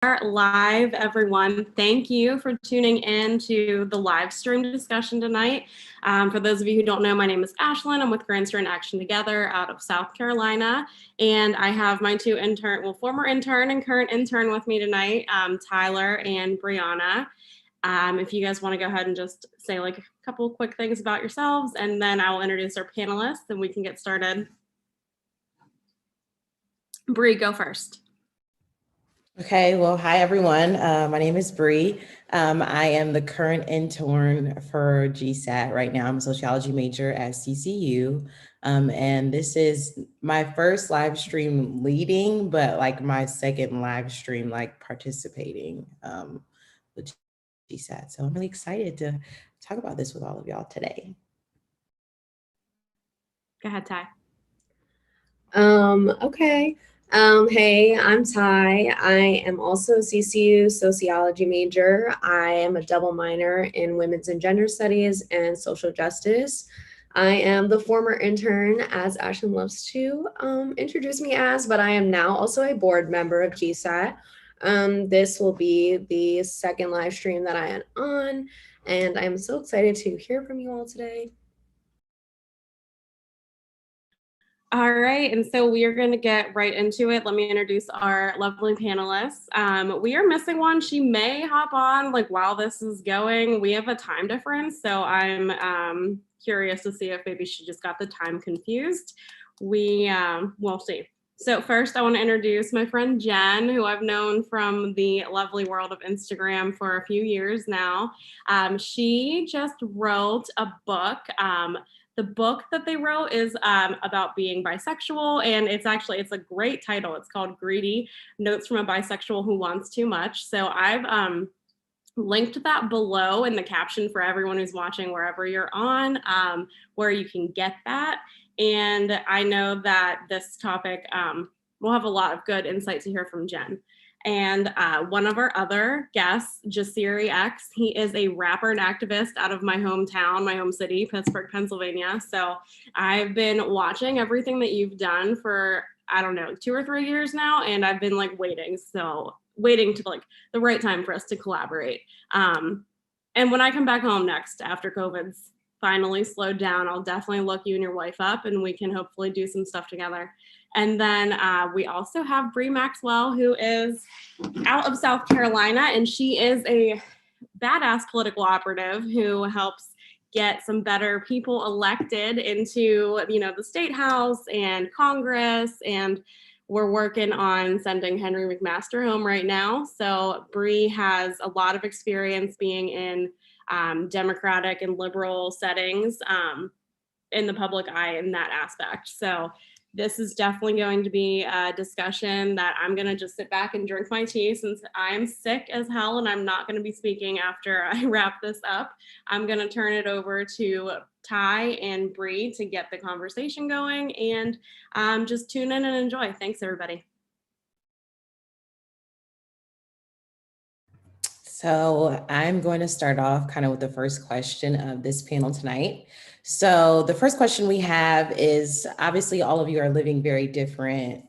Live, everyone. Thank you for tuning in to the live stream discussion tonight. For those of you who don't know, my name is Ashlyn. I'm with Grandster in Action Together out of South Carolina. And I have my two former intern and current intern with me tonight, Tyler and Brianna. If you guys want to go ahead and just say like a couple of quick things about yourselves, and then I will introduce our panelists and we can get started. Bre, go first. Okay, well, hi everyone. My name is Bre. I am the current intern for GSAT right now. I'm a sociology major at CCU. And this is my first live stream leading, but like my second live stream, like participating with GSAT. So I'm really excited to talk about this with all of y'all today. Go ahead, Ty. Okay. Hey, I'm Ty. I am also a CCU sociology major. I am a double minor in women's and gender studies and social justice. I am the former intern, as Ashlyn loves to introduce me as, but I am now also a board member of GSAT. This will be the second live stream that I am on, and I'm so excited to hear from you all today. All right, and so we are going to get right into it. Let me introduce our lovely panelists. We are missing one. She may hop on like while this is going. We have a time difference, so I'm curious to see if maybe she just got the time confused. We'll see. So first, I want to introduce my friend Jen, who I've known from the lovely world of Instagram for a few years now. She just wrote a book. The book that they wrote is about being bisexual, and it's a great title. It's called Greedy: Notes from a Bisexual Who Wants Too Much. So I've linked that below in the caption for everyone who's watching wherever you're on, where you can get that. And I know that this topic will have a lot of good insight to hear from Jen. And one of our other guests, Jasiri X, he is a rapper and activist out of my hometown, my home city, Pittsburgh, Pennsylvania. So I've been watching everything that you've done for, I don't know, 2 or 3 years now. And I've been like waiting to like the right time for us to collaborate. And when I come back home next after COVID's finally slowed down, I'll definitely look you and your wife up and we can hopefully do some stuff together. And then we also have Bre Maxwell, who is out of South Carolina, and she is a badass political operative who helps get some better people elected into, the state house and Congress. And we're working on sending Henry McMaster home right now. So Bre has a lot of experience being in Democratic and liberal settings in the public eye in that aspect. So this is definitely going to be a discussion that I'm going to just sit back and drink my tea since I'm sick as hell and I'm not going to be speaking after I wrap this up. I'm going to turn it over to Ty and Bre to get the conversation going, and just tune in and enjoy. Thanks, everybody. So I'm going to start off kind of with the first question of this panel tonight. So the first question we have is, obviously all of you are living very different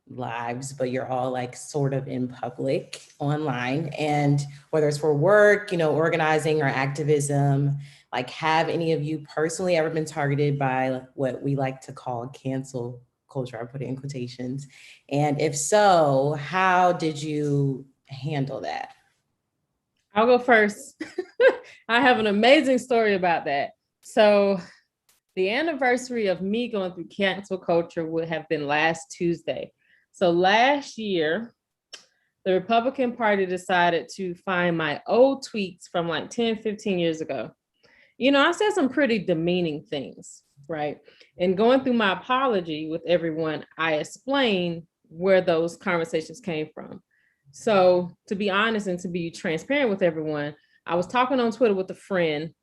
lives, but you're all like sort of in public online, and whether it's for work, organizing or activism, like have any of you personally ever been targeted by what we like to call cancel culture? I put it in quotations. And if so, how did you handle that? I'll go first. I have an amazing story about that. So the anniversary of me going through cancel culture would have been last Tuesday. So last year, the Republican Party decided to find my old tweets from like 10, 15 years ago. I said some pretty demeaning things, right? And going through my apology with everyone, I explained where those conversations came from. So to be honest and to be transparent with everyone, I was talking on Twitter with a friend,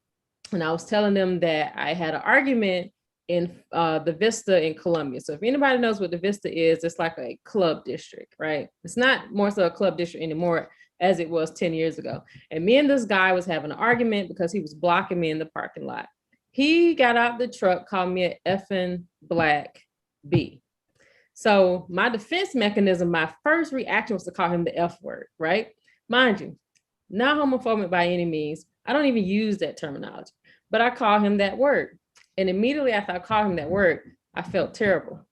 and I was telling them that I had an argument in the Vista in Columbia. So if anybody knows what the Vista is, it's like a club district, right? It's not more so a club district anymore as it was 10 years ago. And me and this guy was having an argument because he was blocking me in the parking lot. He got out the truck, called me an effing black bee. So my defense mechanism, my first reaction was to call him the F word, right? Mind you, not homophobic by any means. I don't even use that terminology, but I call him that word. And immediately after I called him that word, I felt terrible.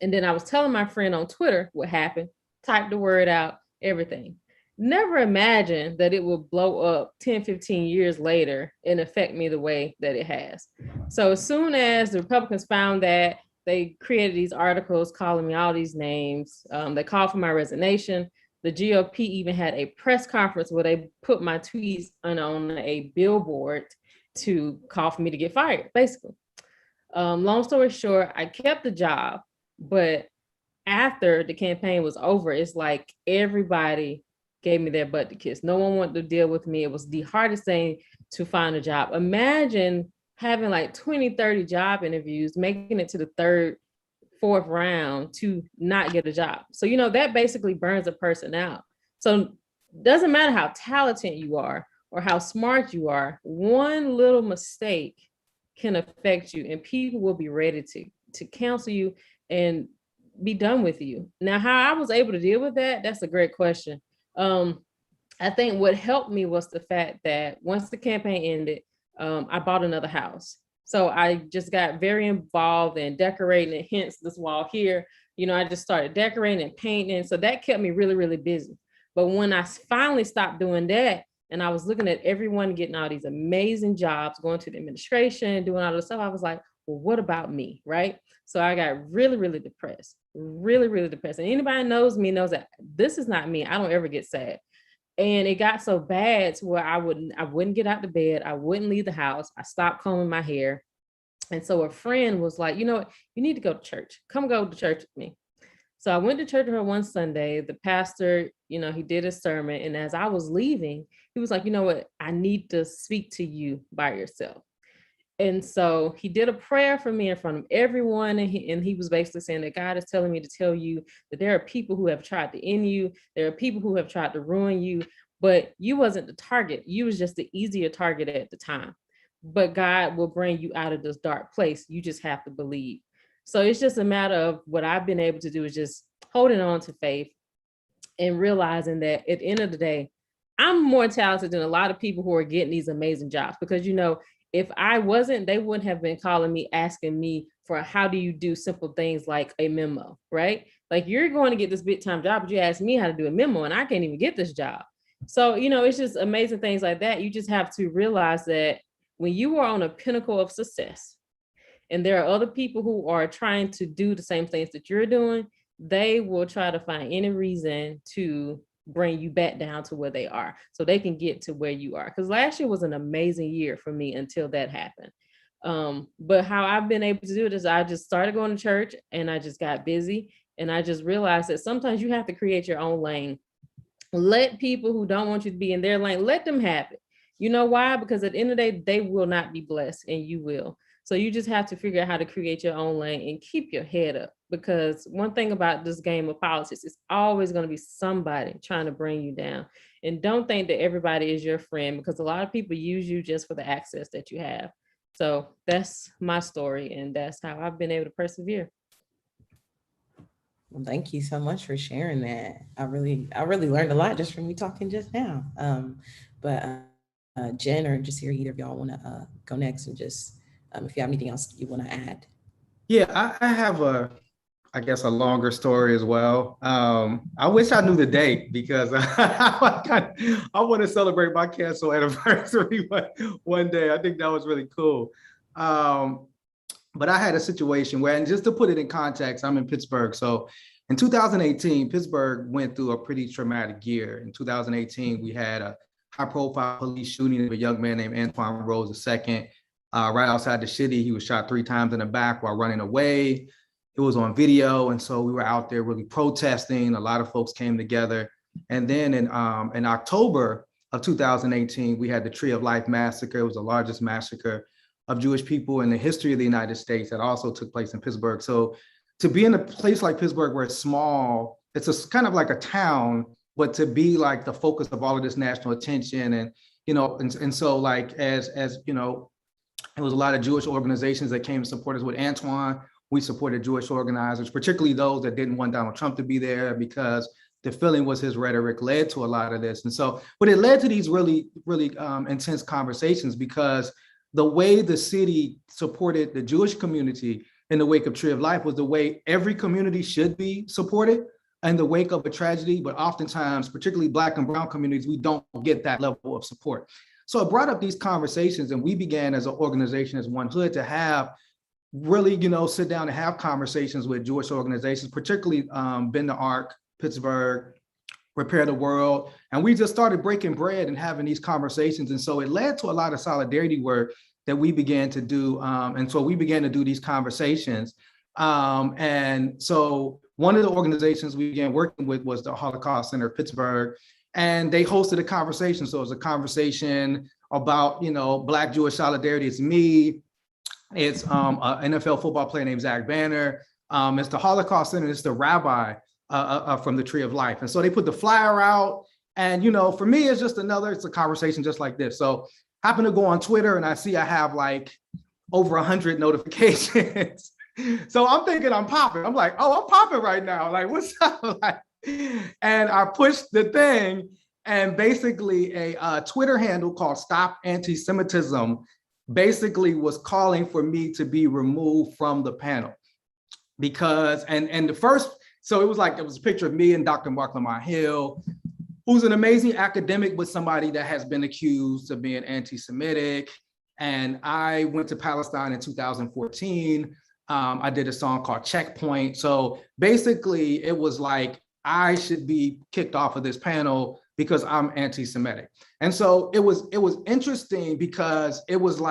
And then I was telling my friend on Twitter what happened, typed the word out, everything. Never imagined that it would blow up 10, 15 years later and affect me the way that it has. So as soon as the Republicans found that, they created these articles calling me all these names. They called for my resignation. The GOP even had a press conference where they put my tweets on a billboard to call for me to get fired, basically. Long story short, I kept the job, but after the campaign was over, it's like everybody gave me their butt to kiss. No one wanted to deal with me. It was the hardest thing to find a job. Imagine having like 20, 30 job interviews, making it to the third, fourth round to not get a job. So, that basically burns a person out. So it doesn't matter how talented you are or how smart you are, one little mistake can affect you, and people will be ready to counsel you and be done with you. Now, how I was able to deal with that, that's a great question. I think what helped me was the fact that once the campaign ended, I bought another house. So I just got very involved in decorating, and hence this wall here. I just started decorating and painting. So that kept me really, really busy. But when I finally stopped doing that, and I was looking at everyone getting all these amazing jobs, going to the administration, doing all this stuff, I was like, well, what about me, right? So I got really, really depressed, really, really depressed. And anybody knows me knows that this is not me. I don't ever get sad. And it got so bad to where I wouldn't get out of bed. I wouldn't leave the house. I stopped combing my hair. And so a friend was like, you know what, you need to go to church. Come go to church with me. So I went to church with her one Sunday. The pastor, he did a sermon. And as I was leaving, he was like, you know what, I need to speak to you by yourself. And so he did a prayer for me in front of everyone. And he was basically saying that God is telling me to tell you that there are people who have tried to end you. There are people who have tried to ruin you, but you wasn't the target. You was just the easier target at the time. But God will bring you out of this dark place. You just have to believe. So it's just a matter of what I've been able to do is just holding on to faith and realizing that at the end of the day, I'm more talented than a lot of people who are getting these amazing jobs, because, if I wasn't, they wouldn't have been calling me, asking me for how do you do simple things like a memo, right? Like, you're going to get this big time job, but you ask me how to do a memo and I can't even get this job. So, it's just amazing things like that. You just have to realize that when you are on a pinnacle of success and there are other people who are trying to do the same things that you're doing, they will try to find any reason to bring you back down to where they are so they can get to where you are. Because last year was an amazing year for me until that happened. But how I've been able to do it is I just started going to church and I just got busy. And I just realized that sometimes you have to create your own lane. Let people who don't want you to be in their lane, let them have it. You know why? Because at the end of the day, they will not be blessed and you will. So you just have to figure out how to create your own lane and keep your head up, because one thing about this game of politics is always going to be somebody trying to bring you down. And don't think that everybody is your friend, because a lot of people use you just for the access that you have. So that's my story, and that's how I've been able to persevere. Well, thank you so much for sharing that. I really learned a lot just from you talking just now. Jen or Jasiri, either of y'all want to go next and just if you have anything else you want to add. Yeah, I have I guess a longer story as well. I wish I knew the date, because I want to celebrate my cancel anniversary one day. I think that was really cool. But I had a situation where, and just to put it in context, I'm in Pittsburgh. So in 2018, Pittsburgh went through a pretty traumatic year. In 2018, we had a high-profile police shooting of a young man named Antoine Rose II. Right outside the city. He was shot 3 times in the back while running away. It was on video. And so we were out there really protesting. A lot of folks came together. And then in October of 2018, we had the Tree of Life Massacre. It was the largest massacre of Jewish people in the history of the United States that also took place in Pittsburgh. So to be in a place like Pittsburgh where it's small, it's kind of like a town, but to be like the focus of all of this national attention and so like as there was a lot of Jewish organizations that came to support us with Antoine. We supported Jewish organizers, particularly those that didn't want Donald Trump to be there, because the feeling was his rhetoric led to a lot of this. And so, but it led to these really, really intense conversations, because the way the city supported the Jewish community in the wake of Tree of Life was the way every community should be supported in the wake of a tragedy. But oftentimes, particularly Black and brown communities, we don't get that level of support. So it brought up these conversations, and we began as an organization, as One Hood, to have really, sit down and have conversations with Jewish organizations, particularly Bend the Arc, Pittsburgh, Repair the World. And we just started breaking bread and having these conversations. And so it led to a lot of solidarity work that we began to do. And so we began to do these conversations. And so one of the organizations we began working with was the Holocaust Center of Pittsburgh. And they hosted a conversation. So it was a conversation about, Black Jewish solidarity. It's me. It's an NFL football player named Zach Banner. It's the Holocaust Center. It's the rabbi from the Tree of Life. And so they put the flyer out. And, for me, it's a conversation just like this. So I happen to go on Twitter and I see I have like over 100 notifications. So I'm thinking I'm popping. I'm like, oh, I'm popping right now. Like, what's up? And I pushed the thing, and basically a Twitter handle called Stop Anti-Semitism basically was calling for me to be removed from the panel, because, and the first, so it was a picture of me and Dr. Mark Lamont Hill, who's an amazing academic, but somebody that has been accused of being anti-Semitic. And I went to Palestine in 2014. I did a song called Checkpoint. So basically it was like, I should be kicked off of this panel because I'm anti-Semitic. And so it was interesting, because it was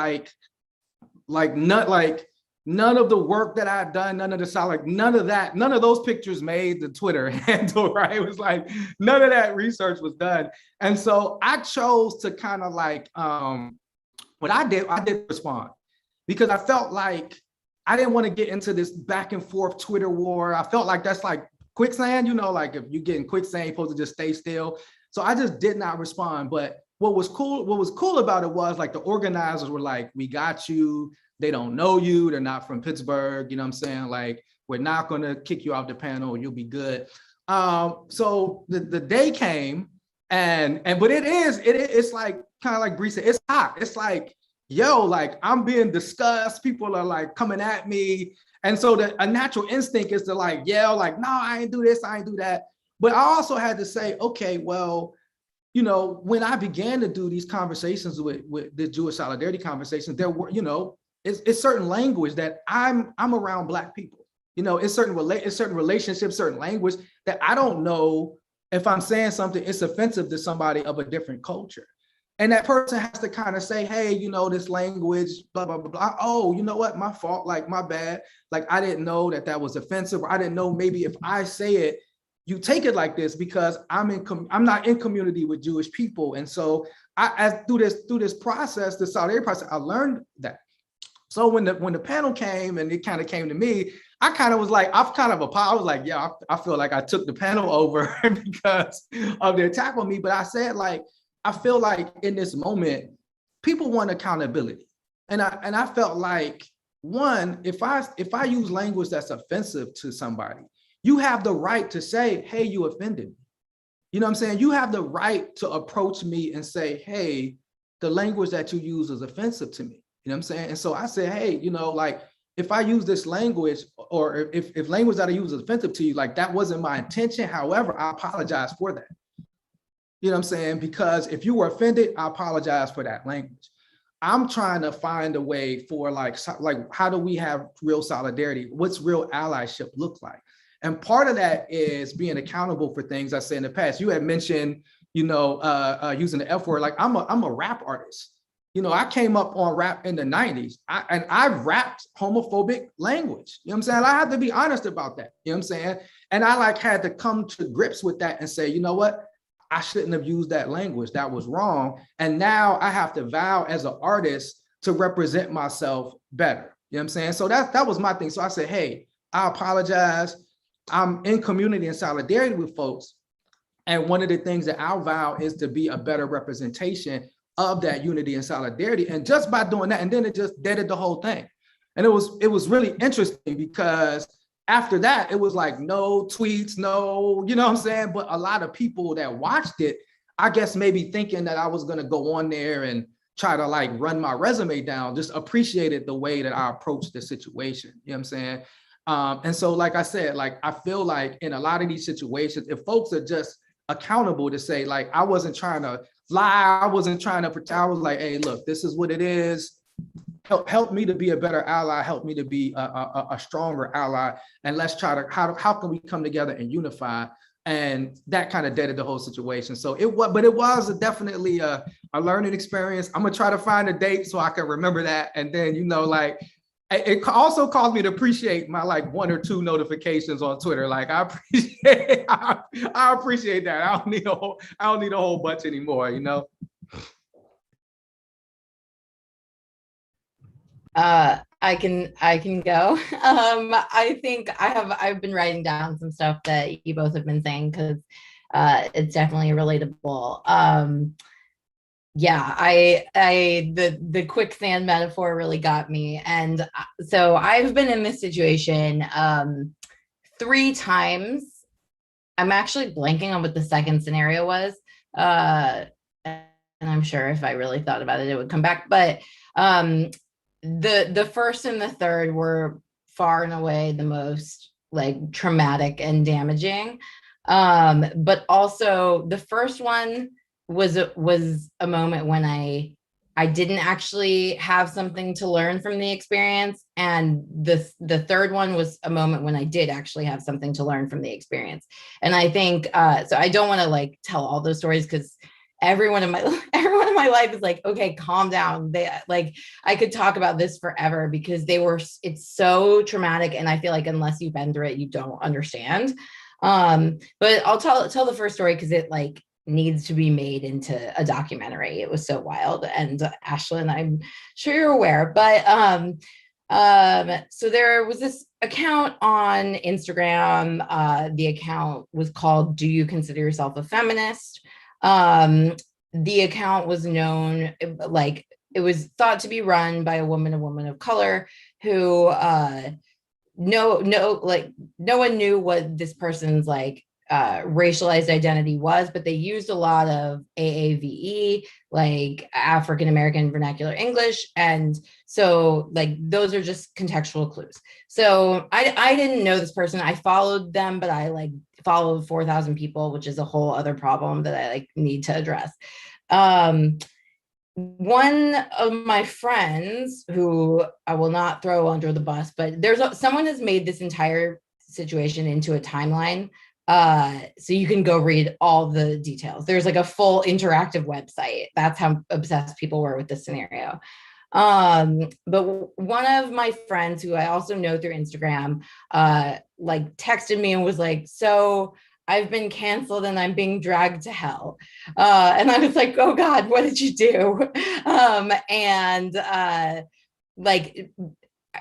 none of the work that I'd done, none of those pictures made the Twitter handle, right? It was like, none of that research was done. And so I chose to kind of what I did respond, because I felt like I didn't want to get into this back and forth Twitter war. I felt like that's like quicksand, like if you get in quicksand, you're supposed to just stay still. So I just did not respond. But what was cool about it was like the organizers were like, we got you. They don't know you. They're not from Pittsburgh. You know what I'm saying? Like, we're not going to kick you off the panel. You'll be good. So the day came, but it's like, kind of like Bre said, it's hot. It's like, yo, like I'm being discussed. People are like coming at me. And so a natural instinct is to like yell, like, no, I ain't do this, I ain't do that. But I also had to say, okay, well, when I began to do these conversations with the Jewish solidarity conversations, there were, it's certain language that I'm around Black people. It's certain relationships, certain language that I don't know if I'm saying something, it's offensive to somebody of a different culture. And that person has to kind of say, hey, this language, blah, blah, blah, blah. Oh, you know what? My fault, like my bad. Like, I didn't know that was offensive. Or I didn't know maybe if I say it, you take it like this, because I'm not in community with Jewish people. And so through this process, the solidarity process, I learned that. So when the panel came and it kind of came to me, I kind of was like, I was like, yeah, I feel like I took the panel over because of the attack on me. But I said, like, I feel like in this moment, people want accountability. And I felt like, one, if I use language that's offensive to somebody, you have the right to say, hey, you offended me. You know what I'm saying? You have the right to approach me and say, hey, the language that you use is offensive to me. You know what I'm saying? And so I said, hey, like, if I use this language, or if language that I use is offensive to you, like, that wasn't my intention. However, I apologize for that. You know what I'm saying? Because if you were offended, I apologize for that language. I'm trying to find a way for like how do we have real solidarity? What's real allyship look like? And part of that is being accountable for things I said in the past. You had mentioned, using the F word. Like, I'm a rap artist. I came up on rap in the 90s, and I've rapped homophobic language. You know what I'm saying? I have to be honest about that. You know what I'm saying? And I had to come to grips with that and say, you know what? I shouldn't have used that language. That was wrong. And now I have to vow as an artist to represent myself better. You know what I'm saying? So that was my thing. So I said, hey, I apologize. I'm in community and solidarity with folks. And one of the things that I'll vow is to be a better representation of that unity and solidarity. And just by doing that, and then it just deaded the whole thing. And it was really interesting because after that, it was like no tweets, no, you know what I'm saying? But a lot of people that watched it, I guess maybe thinking that I was gonna go on there and try to like run my resume down, just appreciated the way that I approached the situation. You know what I'm saying? And so, like I said, like I feel like in a lot of these situations, if folks are just accountable to say, like, I wasn't trying to lie, I wasn't trying to pretend, I was like, hey, look, this is what it is. Help me to be a better ally, help me to be a stronger ally, and let's try to, how can we come together and unify? And that kind of deaded the whole situation. So it was definitely a learning experience. I'm gonna try to find a date so I can remember that. And then, you know, like, it also caused me to appreciate my like 1 or 2 notifications on Twitter. Like I appreciate that. I don't need a whole bunch anymore, you know? I can go. I think I've been writing down some stuff that you both have been saying because it's definitely relatable. Yeah, the quicksand metaphor really got me. And so I've been in this situation 3 times. I'm actually blanking on what the second scenario was. And I'm sure if I really thought about it, it would come back. But the first and the third were far and away the most like traumatic and damaging. But also the first one was a moment when I didn't actually have something to learn from the experience. And the third one was a moment when I did actually have something to learn from the experience. And I think, so I don't want to like tell all those stories because everyone in my life is like, okay, calm down. They like, I could talk about this forever because it's so traumatic. And I feel like unless you've been through it, you don't understand. But I'll tell the first story because it like needs to be made into a documentary. It was so wild. And Ashlyn, I'm sure you're aware, but so there was this account on Instagram. The account was called "Do You Consider Yourself a Feminist?" The account was known, like it was thought to be run by a woman of color who no one knew what this person's like racialized identity was, but they used a lot of AAVE, like African American vernacular English. And so like those are just contextual clues. So I didn't know this person. I followed them, but I like followed 4,000 people, which is a whole other problem that I like need to address. One of my friends, who I will not throw under the bus, but someone has made this entire situation into a timeline. So you can go read all the details. There's like a full interactive website. That's how obsessed people were with this scenario. But one of my friends who I also know through Instagram, like texted me and was like, so I've been canceled and I'm being dragged to hell. And I was like, oh God, what did you do? Like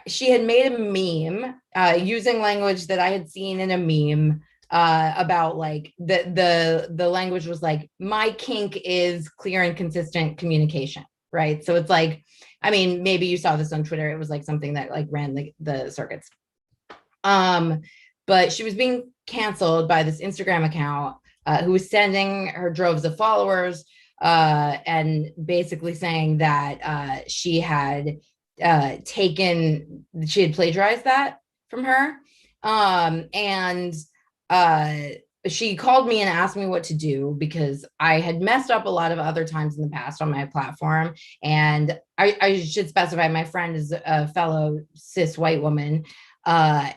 she had made a meme using language that I had seen in a meme about like the language was like, my kink is clear and consistent communication, right? So it's like, I mean, maybe you saw this on Twitter. It was like something that like ran the circuits. But she was being canceled by this Instagram account who was sending her droves of followers and basically saying that she had plagiarized that from her. She called me and asked me what to do because I had messed up a lot of other times in the past on my platform. And I should specify my friend is a fellow cis white woman. So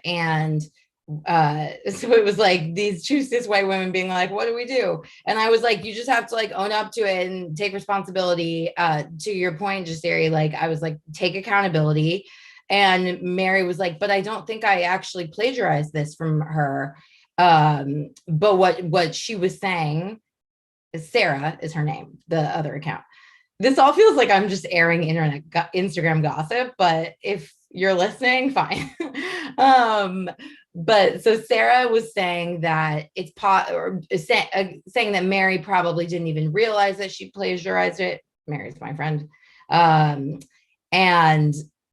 it was like these 2 cis white women being like, what do we do? And I was like, you just have to like own up to it and take responsibility. To your point, Jasiri, like I was like, take accountability. And Mary was like, but I don't think I actually plagiarized this from her. But what she was saying is Sarah is her name, the other account. This all feels like I'm just airing Instagram gossip, but if you're listening, fine. But so Sarah was saying that saying that Mary probably didn't even realize that she plagiarized it. Mary's my friend. And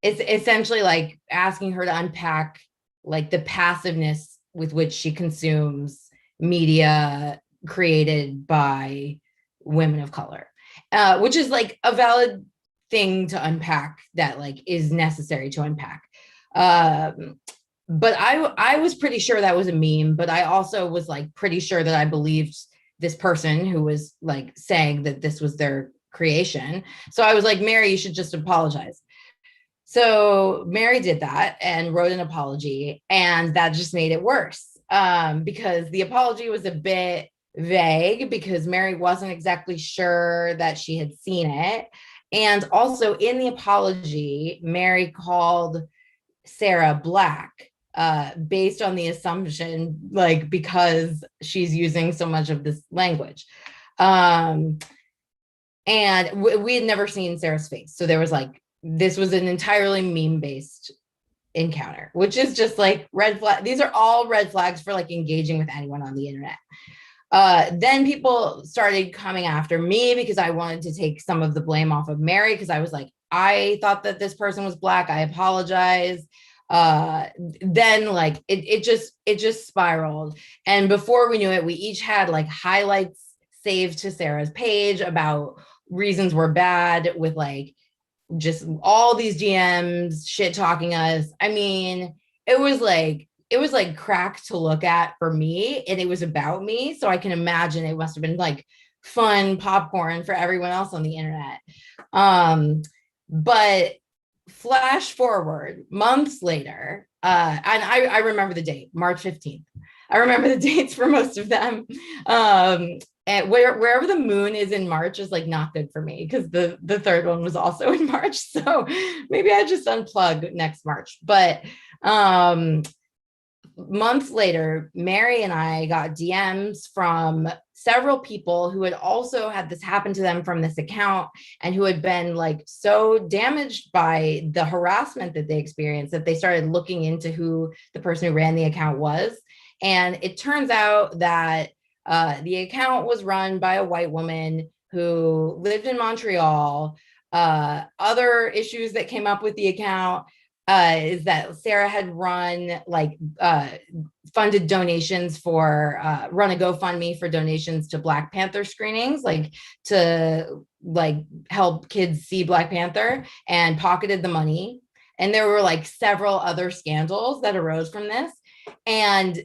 it's essentially like asking her to unpack like the passiveness with which she consumes media created by women of color, which is like a valid thing to unpack, that like is necessary to unpack. But I was pretty sure that was a meme, but I also was like pretty sure that I believed this person who was like saying that this was their creation. So I was like, Mary, you should just apologize. So Mary did that and wrote an apology, and that just made it worse, because the apology was a bit vague, because Mary wasn't exactly sure that she had seen it. And also in the apology, Mary called Sarah Black, based on the assumption, like, because she's using so much of this language. And we had never seen Sarah's face. So there was like, this was an entirely meme-based encounter, which is just like red flag. These are all red flags for like engaging with anyone on the internet. Then people started coming after me because I wanted to take some of the blame off of Mary, because I was like, I thought that this person was Black. I apologize. Then like it just spiraled. And before we knew it, we each had like highlights saved to Sarah's page about reasons we're bad, with like just all these DMs shit talking us. I mean, it was like crack to look at for me, and it was about me. So I can imagine it must have been like fun popcorn for everyone else on the internet. But flash forward months later, and I remember the date, March 15th. I remember the dates for most of them. And wherever the moon is in March is like not good for me, because the third one was also in March. So maybe I just unplug next March. But months later, Mary and I got DMs from several people who had also had this happen to them from this account, and who had been like so damaged by the harassment that they experienced that they started looking into who the person who ran the account was. And it turns out that the account was run by a white woman who lived in Montreal. Other issues that came up with the account is that Sarah had run like funded donations for run a GoFundMe for donations to Black Panther screenings, like to like help kids see Black Panther, and pocketed the money. And there were like several other scandals that arose from this. And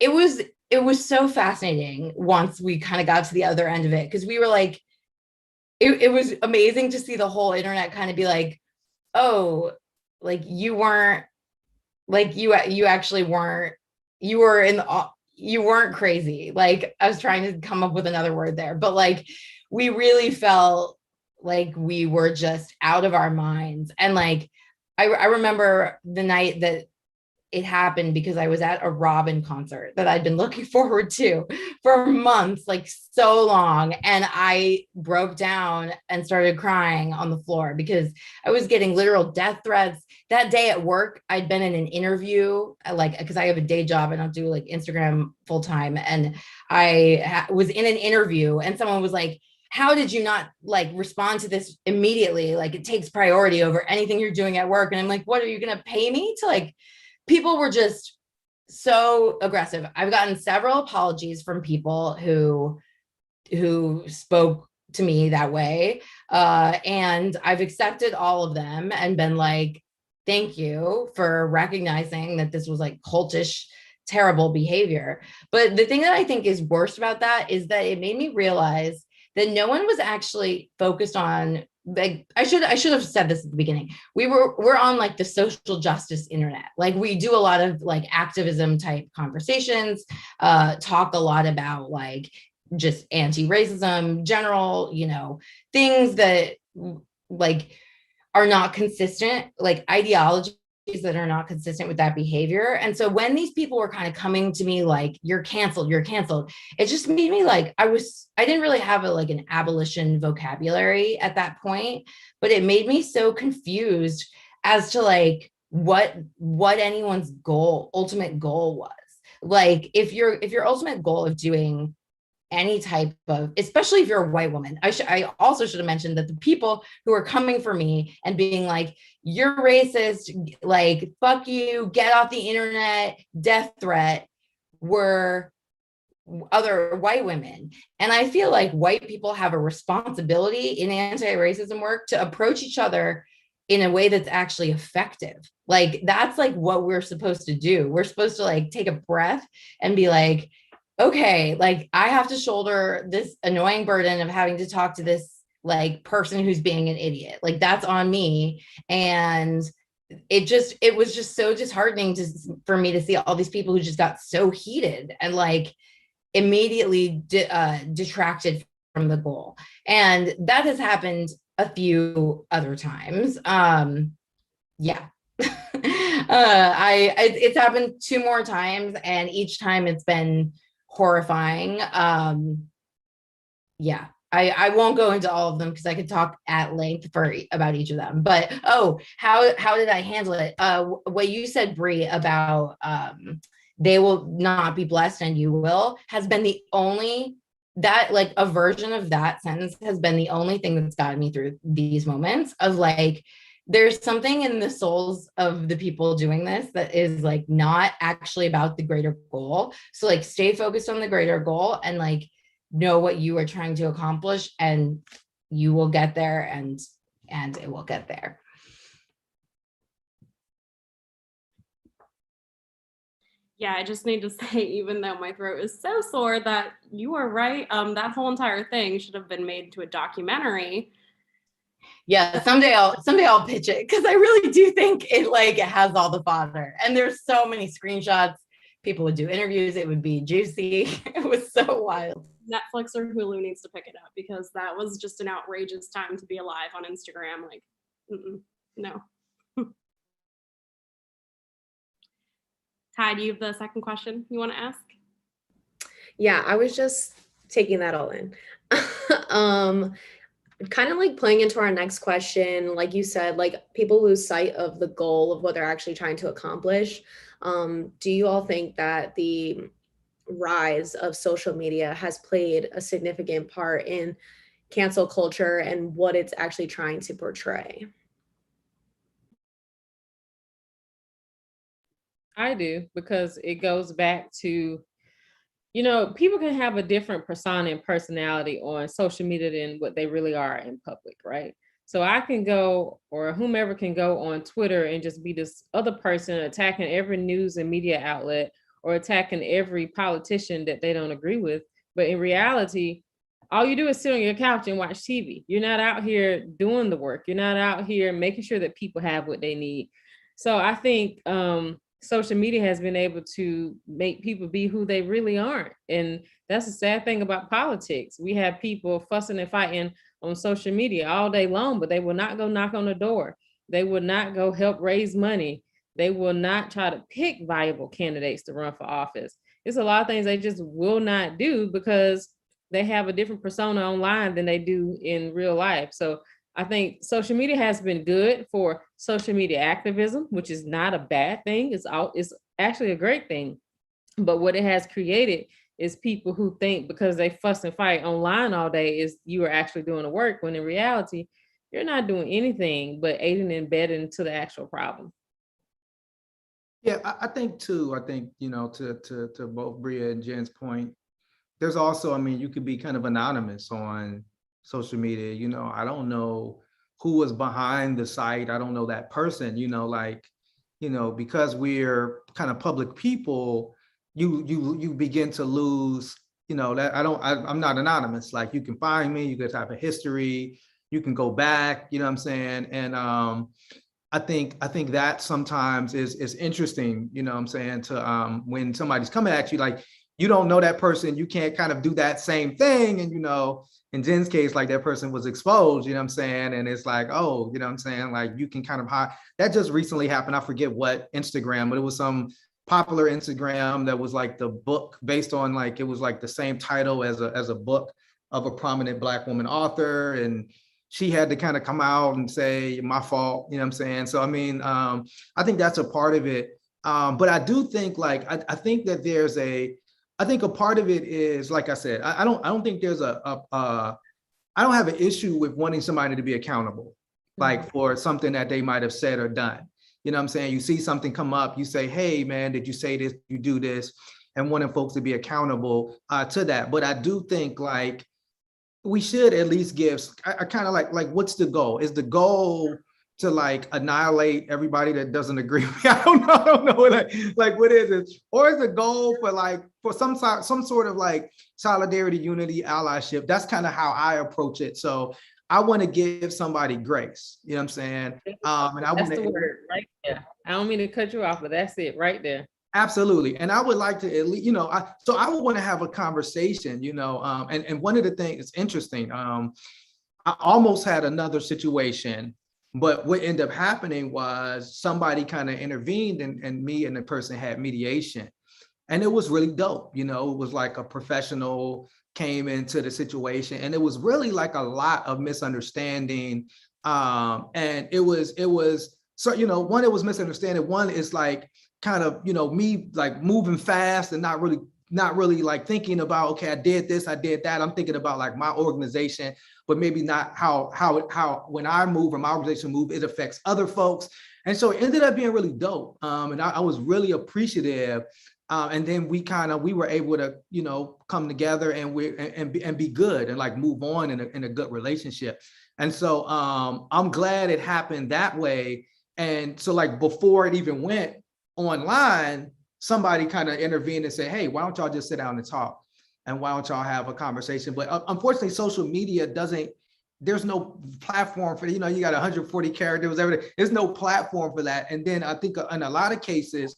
it was so fascinating once we kind of got to the other end of it, because we were like, it was amazing to see the whole internet kind of be like, oh, like you weren't, like you actually weren't, you weren't crazy. Like I was trying to come up with another word there, but like we really felt like we were just out of our minds. And like I remember the night that it happened, because I was at a Robin concert that I'd been looking forward to for months, like so long. And I broke down and started crying on the floor, because I was getting literal death threats. That day at work, I'd been in an interview, like, because I have a day job, I don't do like Instagram full time. And I was in an interview, and someone was like, how did you not like respond to this immediately? Like it takes priority over anything you're doing at work. And I'm like, what, are you going to pay me to like, people were just so aggressive. I've gotten several apologies from people who spoke to me that way. And I've accepted all of them and been like, thank you for recognizing that this was like cultish, terrible behavior. But the thing that I think is worst about that is that it made me realize that no one was actually focused on, like, I should have said this at the beginning. We're on like the social justice internet. Like we do a lot of like activism type conversations, talk a lot about like just anti-racism, general, you know, things that like are not consistent, like ideologies that are not consistent with that behavior. And so when these people were kind of coming to me like, you're canceled, it just made me like, I didn't really have like an abolition vocabulary at that point, but it made me so confused as to like what anyone's ultimate goal was. Like if your ultimate goal of doing any type of, especially if you're a white woman. I also should have mentioned that the people who are coming for me and being like, you're racist, like, fuck you, get off the internet, death threat, were other white women. And I feel like white people have a responsibility in anti-racism work to approach each other in a way that's actually effective. Like, that's like what we're supposed to do. We're supposed to like take a breath and be like, okay, like I have to shoulder this annoying burden of having to talk to this like person who's being an idiot. Like, that's on me. And it was just so disheartening for me to see all these people who just got so heated and like immediately detracted from the goal. And that has happened a few other times. Yeah. It's happened 2 more times, and each time it's been horrifying. Yeah, I won't go into all of them because I could talk at length about each of them. But how did I handle it? What you said, Bre, about they will not be blessed and you will, has been the only, that like a version of that sentence has been the only thing that's gotten me through these moments of like, there's something in the souls of the people doing this that is like not actually about the greater goal. So like stay focused on the greater goal and like know what you are trying to accomplish, and you will get there, and it will get there. Yeah, I just need to say, even though my throat is so sore, that you are right. That whole entire thing should have been made into a documentary. Yeah, someday I'll pitch it, because I really do think it like it has all the fodder, and there's so many screenshots. People would do interviews. It would be juicy. It was so wild. Netflix or Hulu needs to pick it up, because that was just an outrageous time to be alive on Instagram. Like, no. Ty, do you have the second question you want to ask? Yeah, I was just taking that all in. Kind of like playing into our next question, like you said, like people lose sight of the goal of what they're actually trying to accomplish. Do you all think that the rise of social media has played a significant part in cancel culture and what it's actually trying to portray? I do, because it goes back to, you know, people can have a different persona and personality on social media than what they really are in public, right? So I can go, or whomever can go on Twitter and just be this other person attacking every news and media outlet, or attacking every politician that they don't agree with. But in reality, all you do is sit on your couch and watch TV. You're not out here doing the work. You're not out here making sure that people have what they need. So I think social media has been able to make people be who they really aren't. And that's the sad thing about politics. We have people fussing and fighting on social media all day long, but they will not go knock on the door. They will not go help raise money. They will not try to pick viable candidates to run for office. It's a lot of things they just will not do because they have a different persona online than they do in real life. So I think social media has been good for social media activism, which is not a bad thing. It's actually a great thing. But what it has created is people who think because they fuss and fight online all day is you are actually doing the work, when in reality, you're not doing anything but aiding and abetting to the actual problem. Yeah, I think, you know, to both Bre and Jen's point, there's also, I mean, you could be kind of anonymous on social media. You know, I don't know who was behind the site. I don't know that person, you know, like, you know, because we're kind of public people, you begin to lose, you know, that I'm not anonymous. Like, you can find me, you can type a history, you can go back, you know what I'm saying? And I think that sometimes is interesting, you know what I'm saying, to when somebody's coming at you, like, you don't know that person, you can't kind of do that same thing. And, you know, in Jen's case, like, that person was exposed, you know what I'm saying? And it's like, oh, you know what I'm saying? Like, you can kind of hide. That just recently happened. I forget what Instagram, but it was some popular Instagram that was like the book based on, like, it was like the same title as a book of a prominent Black woman author. And she had to kind of come out and say, my fault, you know what I'm saying? So, I mean, I think that's a part of it. But I do think, like, I think that there's a I think a part of it is, like I said, I don't think there's I don't have an issue with wanting somebody to be accountable, like for something that they might have said or done. You know what I'm saying? You see something come up, you say, hey man, did you say this, you do this, and wanting folks to be accountable to that. But I do think like we should at least give, I kind of like what's the goal? Is the goal to like annihilate everybody that doesn't agree with me? I don't know like what is it? Or is the goal for some sort of like solidarity, unity, allyship? That's kind of how I approach it. So I want to give somebody grace, you know what I'm saying? And I That's want the word right there. I don't mean to cut you off, but that's it right there. Absolutely. And I would like to at least, so I would want to have a conversation, and one of the things that's interesting, I almost had another situation, but what ended up happening was somebody kind of intervened and me and the person had mediation. And it was really dope. It was like a professional came into the situation, and it was really like a lot of misunderstanding. And it was so, one, it was misunderstanding. One is like kind of, me like moving fast and not really like thinking about, okay, I did this, I did that. I'm thinking about like my organization, but maybe not how when I move or my organization move, it affects other folks. And so it ended up being really dope. And I was really appreciative. And then we were able to, come together and be good and like move on in a good relationship. And so I'm glad it happened that way. And so like before it even went online, somebody kind of intervened and said, hey, why don't y'all just sit down and talk? And why don't y'all have a conversation? But unfortunately, social media there's no platform for, you got 140 characters, everything. There's no platform for that. And then I think in a lot of cases,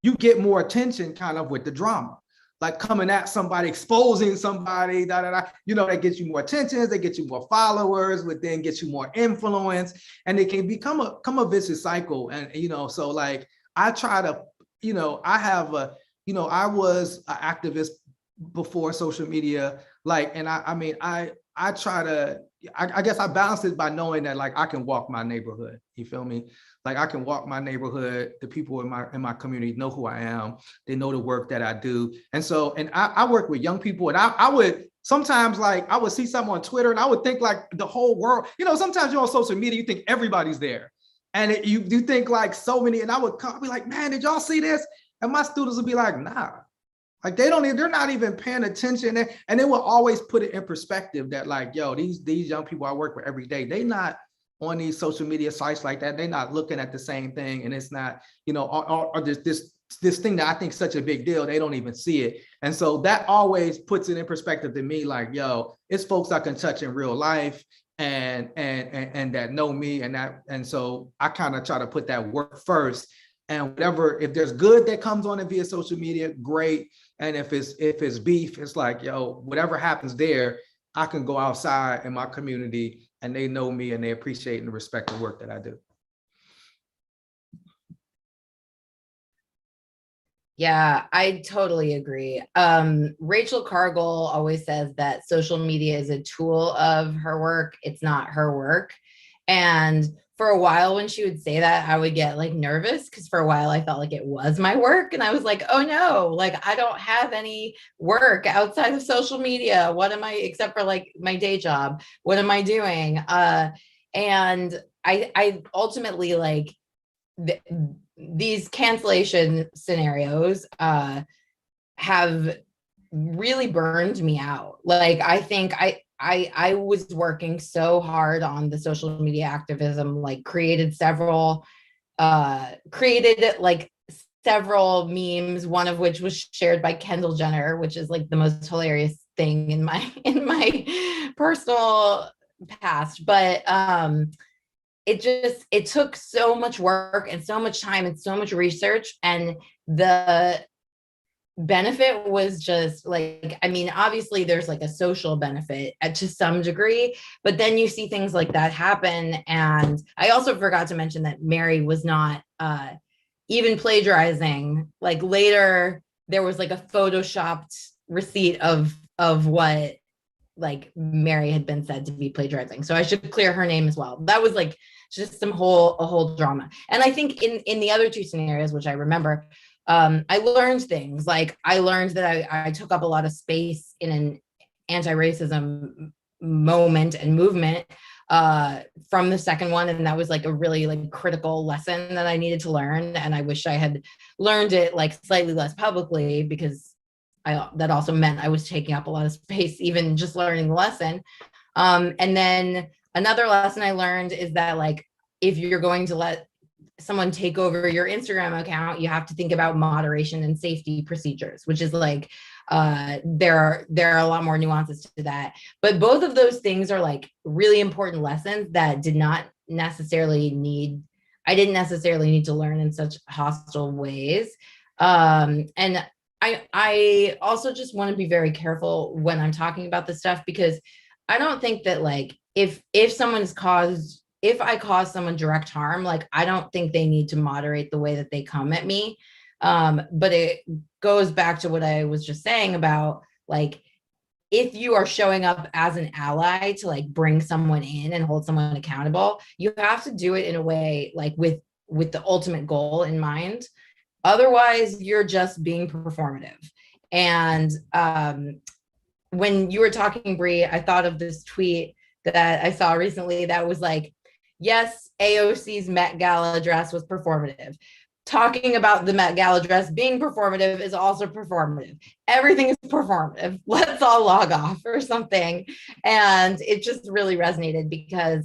you get more attention kind of with the drama, like coming at somebody, exposing somebody, that gets you more attention, they get you more followers, but then gets you more influence, and it can become a vicious cycle. And, so like, I try to, I was an activist before social media, like, and I try to, I guess I balance it by knowing that like I can walk my neighborhood, you feel me? Like I can walk my neighborhood, the people in my community know who I am, they know the work that I do. And so, and I work with young people, and I would sometimes like, I would see something on Twitter and I would think like the whole world, sometimes you're on social media, you think everybody's there. And you think like so many, and I would be like, man, did y'all see this? And my students would be like, nah, like they're not even paying attention. And they will always put it in perspective that like, yo, these young people I work with every day, they not on these social media sites like that. They're not looking at the same thing. And it's not, or this thing that I think is such a big deal, they don't even see it. And so that always puts it in perspective to me, like, yo, it's folks I can touch in real life and that know me, and so I kind of try to put that work first. And whatever, if there's good that comes on it via social media, great. And if it's beef, it's like, yo, whatever happens there, I can go outside in my community and they know me and they appreciate and respect the work that I do. Yeah, I totally agree. Rachel Cargill always says that social media is a tool of her work. It's not her work. And for a while when she would say that, I would get like nervous because for a while I felt like it was my work. And I was like, oh no, like I don't have any work outside of social media. What am I, except for like my day job, what am I doing? And I ultimately like these cancellation scenarios have really burned me out. Like, I think I was working so hard on the social media activism, like created several memes, one of which was shared by Kendall Jenner, which is like the most hilarious thing in my personal past. But it took so much work and so much time and so much research, and the benefit was just like, I mean, obviously there's like a social benefit to some degree, but then you see things like that happen. And I also forgot to mention that Mary was not even plagiarizing. Like later there was like a photoshopped receipt of what like Mary had been said to be plagiarizing. So I should clear her name as well. That was like just a whole drama. And I think in the other two scenarios, which I remember, I learned things. Like I learned that I took up a lot of space in an anti-racism moment and movement from the second one, and that was like a really like critical lesson that I needed to learn, and I wish I had learned it like slightly less publicly, because that also meant I was taking up a lot of space even just learning the lesson. And then another lesson I learned is that like if you're going to let someone take over your Instagram account, you have to think about moderation and safety procedures, which is like there are a lot more nuances to that. But both of those things are like really important lessons that I didn't necessarily need to learn in such hostile ways. And I also just want to be very careful when I'm talking about this stuff, because I don't think that like if I cause someone direct harm, like I don't think they need to moderate the way that they come at me. But it goes back to what I was just saying about like, if you are showing up as an ally to like bring someone in and hold someone accountable, you have to do it in a way like with the ultimate goal in mind. Otherwise, you're just being performative. And when you were talking, Bre, I thought of this tweet that I saw recently that was like, yes, AOC's Met Gala dress was performative. Talking about the Met Gala dress being performative is also performative. Everything is performative. Let's all log off or something. And it just really resonated, because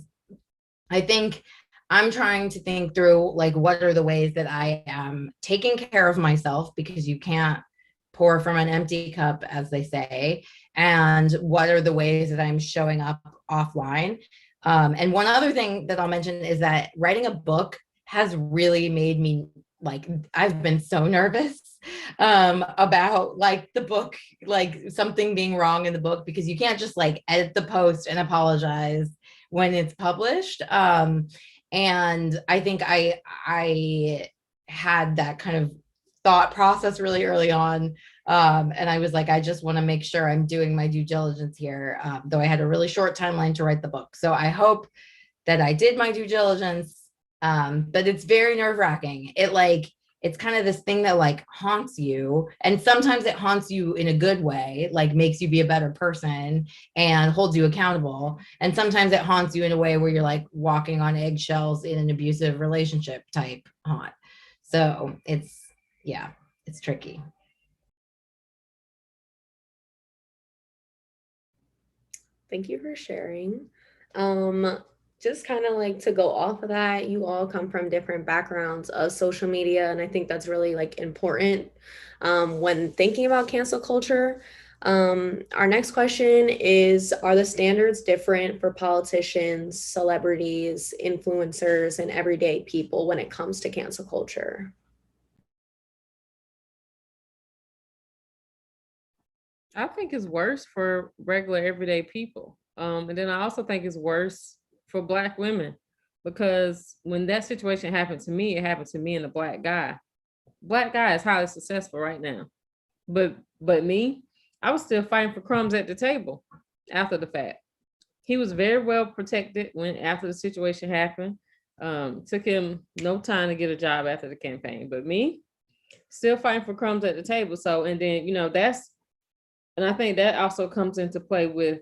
I think I'm trying to think through like, what are the ways that I am taking care of myself, because you can't pour from an empty cup, as they say, and what are the ways that I'm showing up offline. And one other thing that I'll mention is that writing a book has really made me like, I've been so nervous about like the book, like something being wrong in the book, because you can't just like edit the post and apologize when it's published. And I think I had that kind of thought process really early on. And I was like, I just want to make sure I'm doing my due diligence here, though I had a really short timeline to write the book. So I hope that I did my due diligence, but it's very nerve-wracking. It's kind of this thing that like haunts you, and sometimes it haunts you in a good way, like makes you be a better person and holds you accountable. And sometimes it haunts you in a way where you're like walking on eggshells in an abusive relationship type haunt. So it's tricky. Thank you for sharing. Just kind of like to go off of that, you all come from different backgrounds of social media, and I think that's really like important when thinking about cancel culture. Our next question is, are the standards different for politicians, celebrities, influencers, and everyday people when it comes to cancel culture? I think it's worse for regular everyday people. And then I also think it's worse for Black women, because when that situation happened to me, it happened to me and a Black guy. Black guy is highly successful right now. But me, I was still fighting for crumbs at the table after the fact. He was very well protected after the situation happened. Took him no time to get a job after the campaign, but me, still fighting for crumbs at the table. So, and then, and I think that also comes into play with,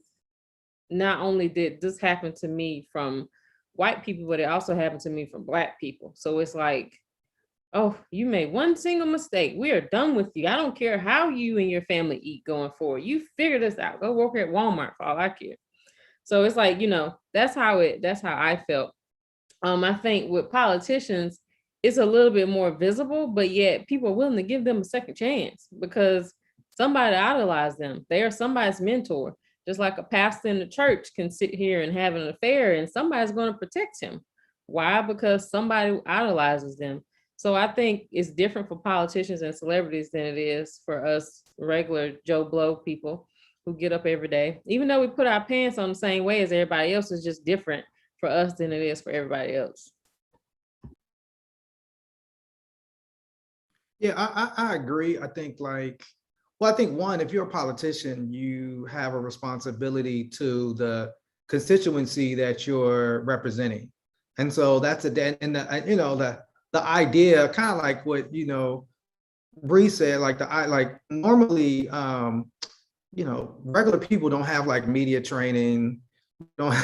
not only did this happen to me from white people, but it also happened to me from Black people. So it's like, oh, you made one single mistake, we are done with you. I don't care how you and your family eat going forward. You figure this out. Go work at Walmart for all I care. So it's like, that's how I felt. I think with politicians, it's a little bit more visible, but yet people are willing to give them a second chance because somebody idolized them. They are somebody's mentor. Just like a pastor in the church can sit here and have an affair and somebody's going to protect him. Why? Because somebody idolizes them. So I think it's different for politicians and celebrities than it is for us regular Joe Blow people who get up every day. Even though we put our pants on the same way as everybody else, it's just different for us than it is for everybody else. Yeah, I agree. I think one, if you're a politician, you have a responsibility to the constituency that you're representing. And so that's the idea, kind of like what, Bre said, like normally, regular people don't have like media training. Don't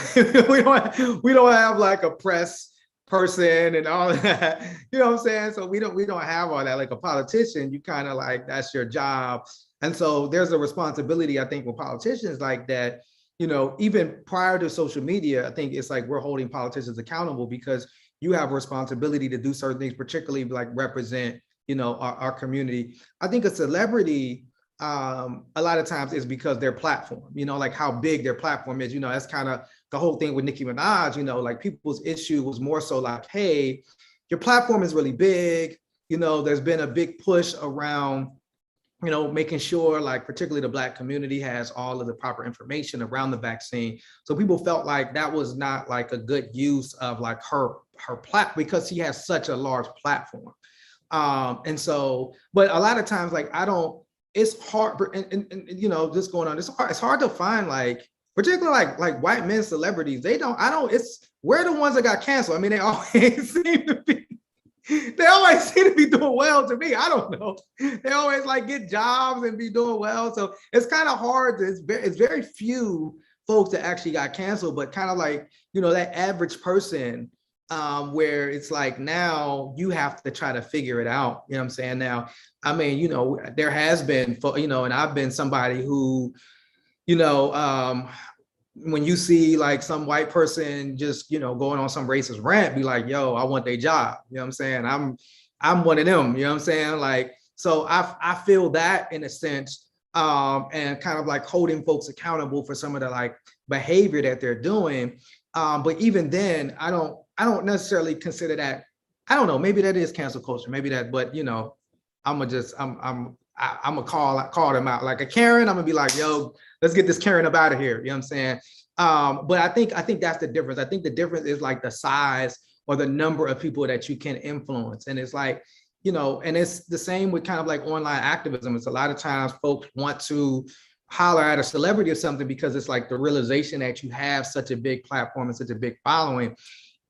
we don't have like a press person and all of that. You know what I'm saying? So we don't have all that. Like a politician, you kind of like that's your job. And so there's a responsibility, I think, with politicians like that. Even prior to social media, I think it's like we're holding politicians accountable because you have a responsibility to do certain things, particularly like represent, our community. I think a celebrity, a lot of times is because their platform, like how big their platform is, that's kind of the whole thing with Nicki Minaj, like people's issue was more so like, hey, your platform is really big. There's been a big push around, making sure like particularly the Black community has all of the proper information around the vaccine. So people felt like that was not like a good use of like her platform because she has such a large platform. And so, but a lot of times, like, it's hard, and just going on, it's hard to find like, particularly like white men celebrities, we're the ones that got canceled. I mean, they always seem to be doing well to me. I don't know. They always like get jobs and be doing well. So it's kind of hard. It's very few folks that actually got canceled, but kind of like, that average person, where it's like now you have to try to figure it out. You know what I'm saying? Now, I mean, there has been, and I've been somebody who, when you see like some white person just, going on some racist rant, be like, yo, I want their job. You know what I'm saying? I'm one of them, you know what I'm saying? Like, so I feel that in a sense, and kind of like holding folks accountable for some of the like behavior that they're doing. But even then, I don't necessarily consider that. I don't know, maybe that is cancel culture, maybe that, but I'm gonna call them out. Like a Karen, I'm gonna be like, yo, let's get this Karen up out of here. You know what I'm saying? But I think that's the difference. I think the difference is like the size or the number of people that you can influence. And it's like, and it's the same with kind of like online activism. It's a lot of times folks want to holler at a celebrity or something because it's like the realization that you have such a big platform and such a big following.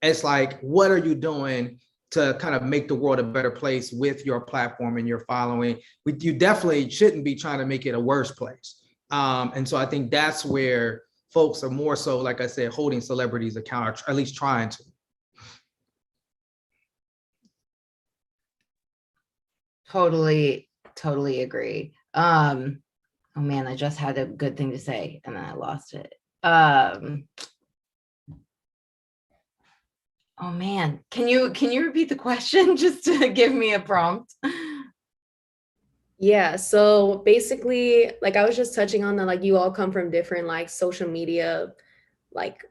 It's like, what are you doing to kind of make the world a better place with your platform and your following? You definitely shouldn't be trying to make it a worse place. And so I think that's where folks are more so, like I said, holding celebrities accountable, or at least trying to. Totally agree. Oh man, I just had a good thing to say and then I lost it. Oh man, can you repeat the question just to give me a prompt? Yeah, so basically, like I was just touching on that, like you all come from different like social media, like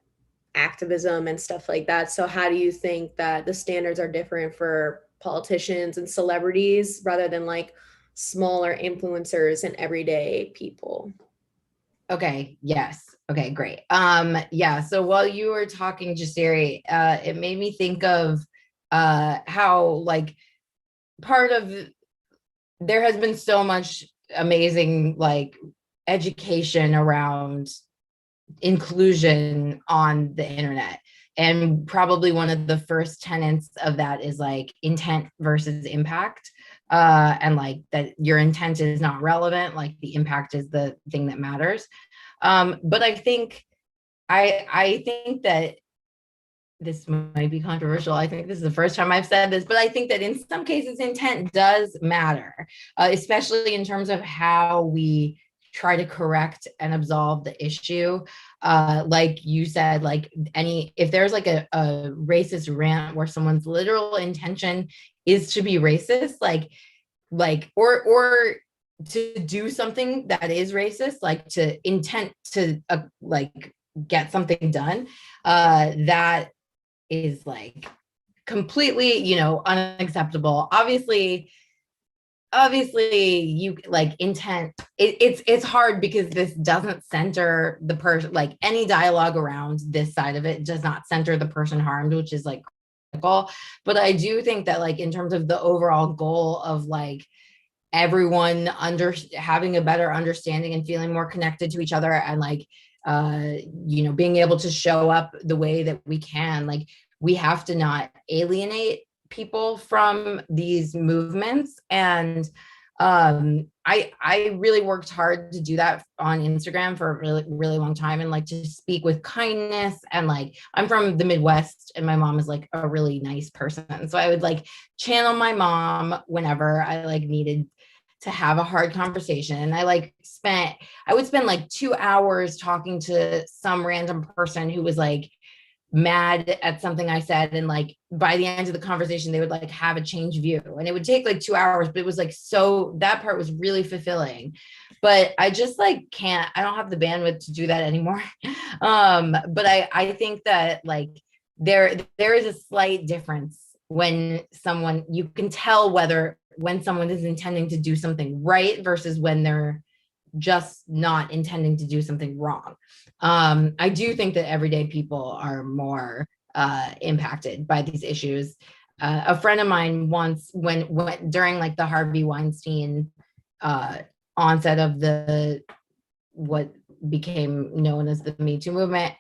activism and stuff like that. So how do you think that the standards are different for politicians and celebrities rather than like smaller influencers and everyday people? Okay, yes. Okay, great. Yeah, so while you were talking, Jasiri, it made me think of how like part of there has been so much amazing like education around inclusion on the internet. And probably one of the first tenets of that is like intent versus impact. And like that your intent is not relevant, like the impact is the thing that matters. But I think that this might be controversial. I think this is the first time I've said this, but I think that in some cases intent does matter, especially in terms of how we try to correct and absolve the issue. Like you said, like if there's like a racist rant where someone's literal intention is to be racist, or to do something that is racist, like to intent to like get something done, that is like completely, unacceptable. Obviously you like intent. It's hard because this doesn't center the person, like any dialogue around this side of it does not center the person harmed, which is like critical. But I do think that like in terms of the overall goal of like everyone having a better understanding and feeling more connected to each other and like being able to show up the way that we can, like we have to not alienate people from these movements. And I really worked hard to do that on Instagram for a really, really long time, and like to speak with kindness. And like, I'm from the Midwest and my mom is like a really nice person. So I would like channel my mom whenever I like needed to have a hard conversation. And I would spend like 2 hours talking to some random person who was like mad at something I said, and like by the end of the conversation they would like have a change view, and it would take like 2 hours, but it was like, so that part was really fulfilling. But I just like I don't have the bandwidth to do that anymore. But I think that like there is a slight difference when you can tell when someone is intending to do something right versus when they're just not intending to do something wrong. I do think that everyday people are more impacted by these issues. A friend of mine once, when during like the Harvey Weinstein onset of what became known as the Me Too movement,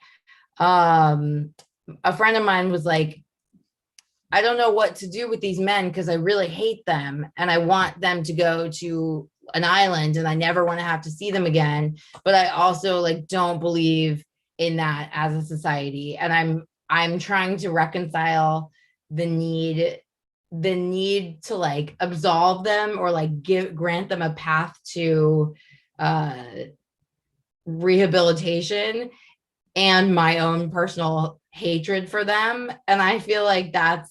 a friend of mine was like, I don't know what to do with these men because I really hate them and I want them to go to an island and I never want to have to see them again. But I also like don't believe in that as a society. And I'm trying to reconcile the need to like absolve them or like grant them a path to rehabilitation and my own personal hatred for them. And I feel like that's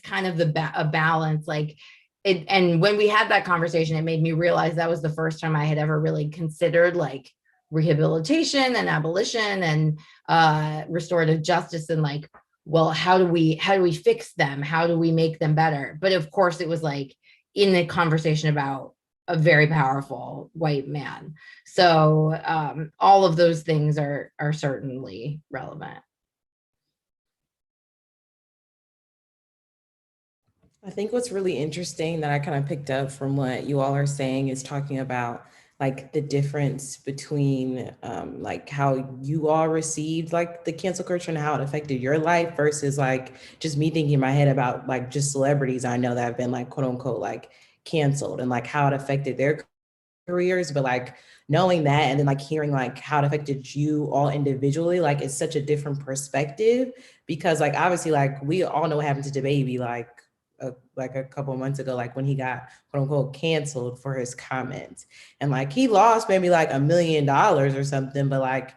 kind of a balance. Like it, and when we had that conversation, it made me realize that was the first time I had ever really considered like rehabilitation and abolition and restorative justice, and like, well, how do we fix them? How do we make them better? But of course it was like in the conversation about a very powerful white man. So all of those things are certainly relevant. I think what's really interesting that I kind of picked up from what you all are saying is talking about like the difference between like how you all received like the cancel culture and how it affected your life versus like just me thinking in my head about like just celebrities I know that have been like quote unquote like canceled and like how it affected their careers. But like knowing that and then like hearing like how it affected you all individually, like it's such a different perspective, because like obviously like we all know what happened to DaBaby like a couple of months ago, like when he got quote unquote canceled for his comments, and like he lost maybe like $1 million or something, but like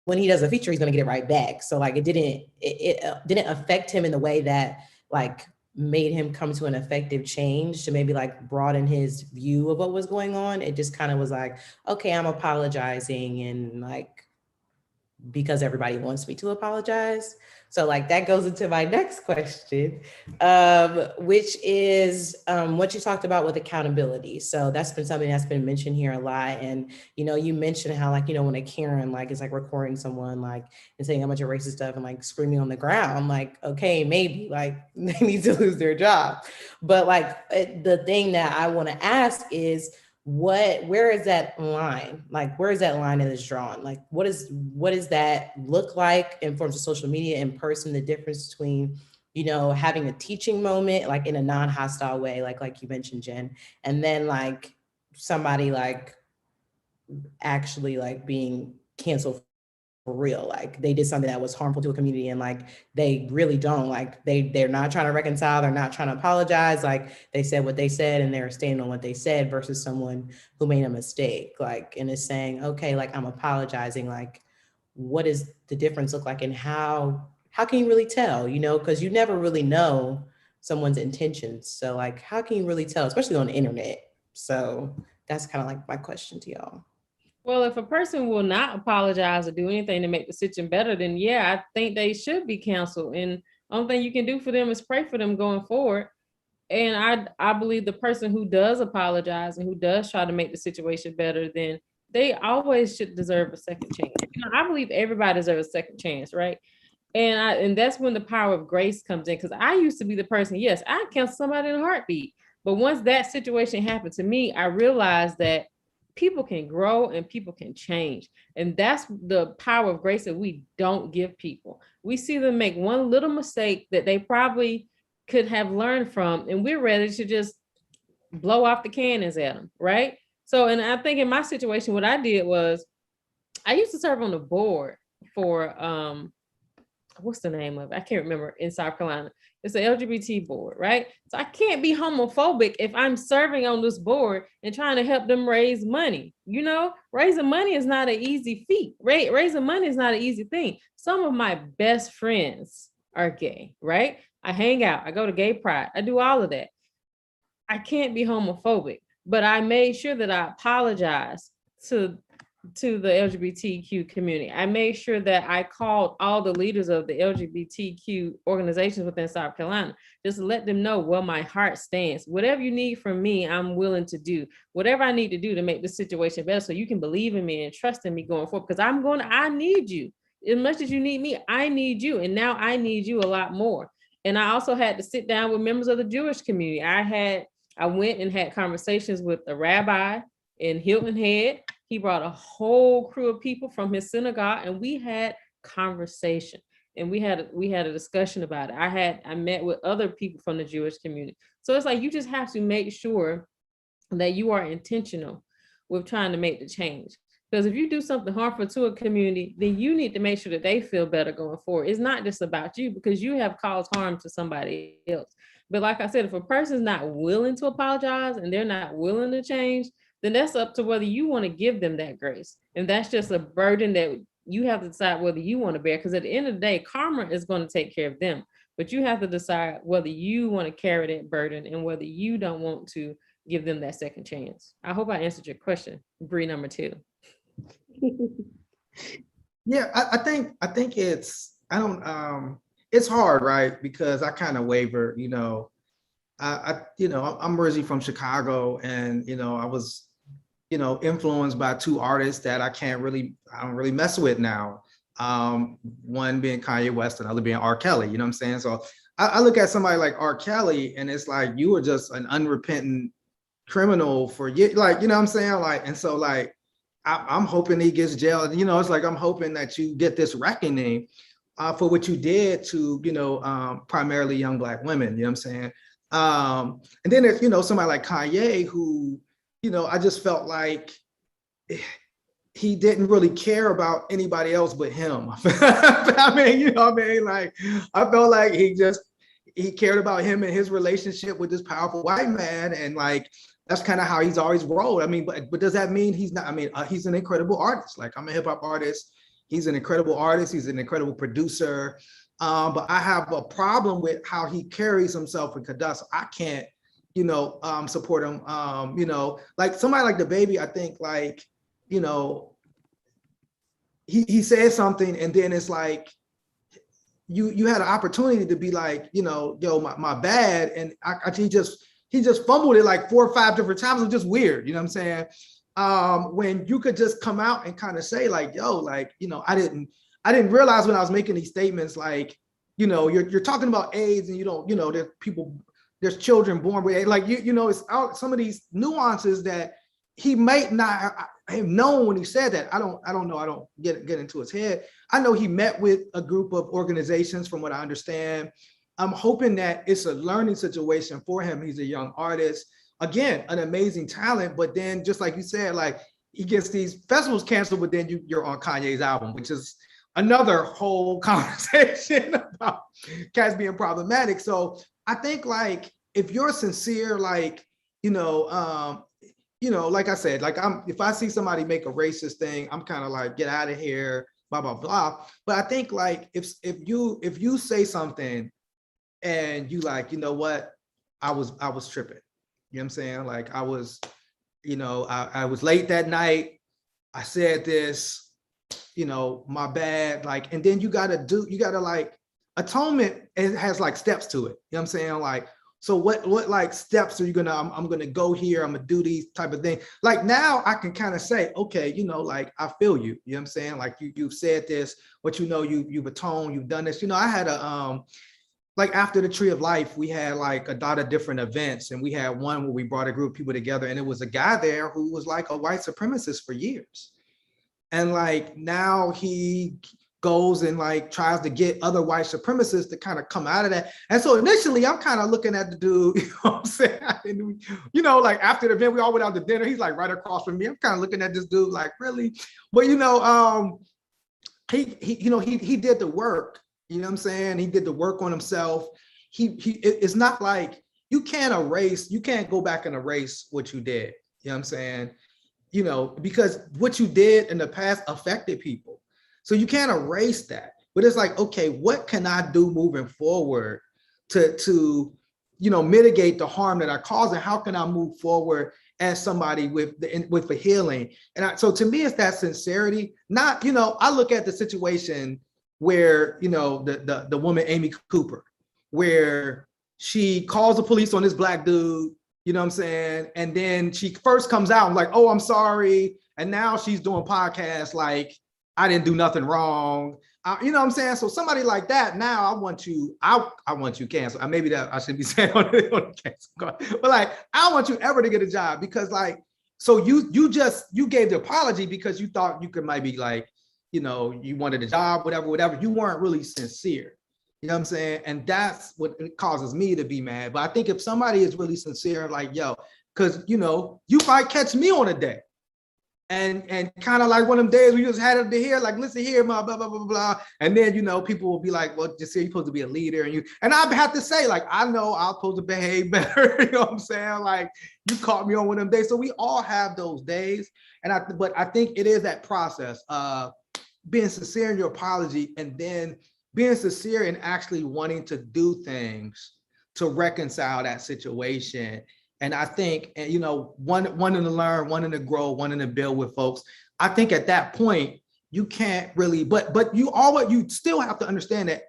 when he does a feature, he's gonna get it right back. So like it didn't affect him in the way that like made him come to an effective change to maybe like broaden his view of what was going on. It just kind of was like, okay, I'm apologizing, and like because everybody wants me to apologize. So like that goes into my next question, which is what you talked about with accountability. So that's been something that's been mentioned here a lot. And, you know, you mentioned how like, you know, when a Karen like is like recording someone like and saying a bunch of racist stuff and like screaming on the ground, like, okay, maybe like they need to lose their job. But like the thing that I want to ask is, where is that line? Like, where is that line that is drawn? Like, what does that look like in forms of social media, in person, the difference between, you know, having a teaching moment, like in a non-hostile way, like you mentioned, Jen, and then like somebody like actually like being canceled for real, like they did something that was harmful to a community and like they really don't, like they're not trying to reconcile, they're not trying to apologize, like they said what they said and they're standing on what they said, versus someone who made a mistake like and is saying, okay, like I'm apologizing. Like what does the difference look like, and how can you really tell, you know, because you never really know someone's intentions. So like how can you really tell, especially on the internet? So that's kind of like my question to y'all. Well, if a person will not apologize or do anything to make the situation better, then yeah, I think they should be canceled. And only thing you can do for them is pray for them going forward. And I believe the person who does apologize and who does try to make the situation better, then they always should deserve a second chance. You know, I believe everybody deserves a second chance, right? And that's when the power of grace comes in. Because I used to be the person, yes, I cancel somebody in a heartbeat. But once that situation happened to me, I realized that people can grow and people can change. And that's the power of grace that we don't give people. We see them make one little mistake that they probably could have learned from, and we're ready to just blow off the cannons at them, right? So, and I think in my situation, what I did was I used to serve on the board for what's the name of it? I can't remember, in South Carolina. It's the LGBT board, right? So I can't be homophobic if I'm serving on this board and trying to help them raise money. You know, raising money is not an easy feat. Raising money is not an easy thing. Some of my best friends are gay, right? I hang out, I go to gay pride, I do all of that. I can't be homophobic, but I made sure that I apologize to the LGBTQ community. I made sure that I called all the leaders of the LGBTQ organizations within South Carolina, just to let them know where my heart stands. Whatever you need from me, I'm willing to do. Whatever I need to do to make the situation better, so you can believe in me and trust in me going forward, because I need you. As much as you need me, I need you. And now I need you a lot more. And I also had to sit down with members of the Jewish community. I went and had conversations with the rabbi in Hilton Head. He brought a whole crew of people from his synagogue, and we had conversation, and we had a discussion about it. I met with other people from the Jewish community. So it's like, you just have to make sure that you are intentional with trying to make the change. Because if you do something harmful to a community, then you need to make sure that they feel better going forward. It's not just about you, because you have caused harm to somebody else. But like I said, if a person's not willing to apologize and they're not willing to change, then that's up to whether you want to give them that grace. And that's just a burden that you have to decide whether you want to bear. Because at the end of the day, karma is going to take care of them. But you have to decide whether you want to carry that burden and whether you don't want to give them that second chance. I hope I answered your question, Bre number 2. Yeah, I think it's hard, right? Because I kind of waver, you know. I'm originally from Chicago, and I was influenced by 2 artists that I don't really mess with now. One being Kanye West, another being R. Kelly, you know what I'm saying? So I look at somebody like R. Kelly, and it's like, you were just an unrepentant criminal for years, like, you know what I'm saying? Like, and so like, I'm hoping he gets jailed. It's like, I'm hoping that you get this reckoning for what you did to, primarily young Black women, you know what I'm saying? And then there's, somebody like Kanye, who, I just felt like he didn't really care about anybody else but him. I mean, like, I felt like he cared about him and his relationship with this powerful white man. And like, that's kind of how he's always rolled. I mean, but does that mean he's not? I mean, he's an incredible artist. Like, I'm a hip hop artist. He's an incredible artist. He's an incredible producer. But I have a problem with how he carries himself in Kadas. I can't, support him. Like somebody like the baby, I think like, he says something, and then it's like, you had an opportunity to be like, yo, my bad. And he just fumbled it like 4 or 5 different times. It was just weird. You know what I'm saying? When you could just come out and kind of say like, yo, like, I didn't realize when I was making these statements, like, you're talking about AIDS, and there's children born with AIDS. Like, it's out some of these nuances that he might not have known when he said that. I don't know. I don't get into his head. I know he met with a group of organizations, from what I understand. I'm hoping that it's a learning situation for him. He's a young artist, again, an amazing talent. But then, just like you said, like, he gets these festivals canceled, but then you're on Kanye's album, which is another whole conversation about cats being problematic. So I think, like, if you're sincere, like, like I said, like, if I see somebody make a racist thing, I'm kind of like, get out of here, blah, blah, blah. But I think, like, if you say something and you like, what, I was tripping. You know what I'm saying? Like, I was, I was late that night. I said this, my bad. Like, and then you gotta like, atonement, it has like steps to it. You know what I'm saying? Like, so what like steps are you I'm gonna go here, I'm gonna do these type of things. Like, now I can kind of say, okay, like, I feel you. You know what I'm saying? Like, you've said this, but you've atoned, you've done this. I had a like, after the Tree of Life, we had like a lot of different events, and we had one where we brought a group of people together, and it was a guy there who was like a white supremacist for years. And like, now he goes and like tries to get other white supremacists to kind of come out of that. And so initially I'm kind of looking at the dude, you know what I'm saying? You know, like after the event, we all went out to dinner. He's like right across from me. I'm kind of looking at this dude like, really? But you know, he did the work, you know what I'm saying? He did the work on himself. It's not like you can't go back and erase what you did. You know what I'm saying? You know, because what you did in the past affected people. So you can't erase that. But it's like, okay, what can I do moving forward to you know, mitigate the harm that I caused, and how can I move forward as somebody with the healing? And so to me, it's that sincerity. Not, you know, I look at the situation where, you know, the woman Amy Cooper, where she calls the police on this black dude, you know what I'm saying? And then she first comes out and like, oh, I'm sorry. And now she's doing podcasts like, I didn't do nothing wrong. You know what I'm saying? So somebody like that, now I want you canceled. Maybe that I should be saying on the cancel, but like, I don't want you ever to get a job, because like, so you gave the apology because you thought you could maybe like, you know, you wanted a job, whatever. You weren't really sincere. You know what I'm saying? And that's what causes me to be mad. But I think if somebody is really sincere, like, yo, because, you know, you might catch me on a day. And kind of like one of them days we just had it to hear, like, listen here, my blah, blah, blah, blah. And then, you know, people will be like, well, just you're supposed to be a leader. And I have to say, like, I know I'm supposed to behave better. You know what I'm saying? Like, you caught me on one of them days. So we all have those days. But I think it is that process of being sincere in your apology, and then being sincere in actually wanting to do things to reconcile that situation. And I think, you know, wanting to learn, wanting to grow, wanting to build with folks. I think at that point, you can't really, but you still have to understand that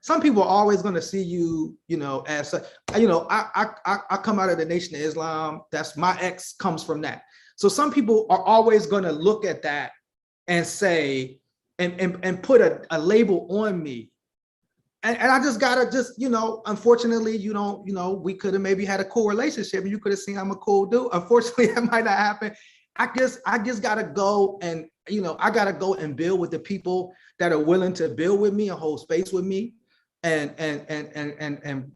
some people are always gonna see you, you know, as, you know, I come out of the Nation of Islam. That's my ex comes from that. So some people are always gonna look at that and say, and put a label on me. And I just gotta you know, unfortunately, you know, we could have maybe had a cool relationship and you could have seen I'm a cool dude. Unfortunately, that might not happen. I just gotta go and, you know, I gotta go and build with the people that are willing to build with me and hold space with me, and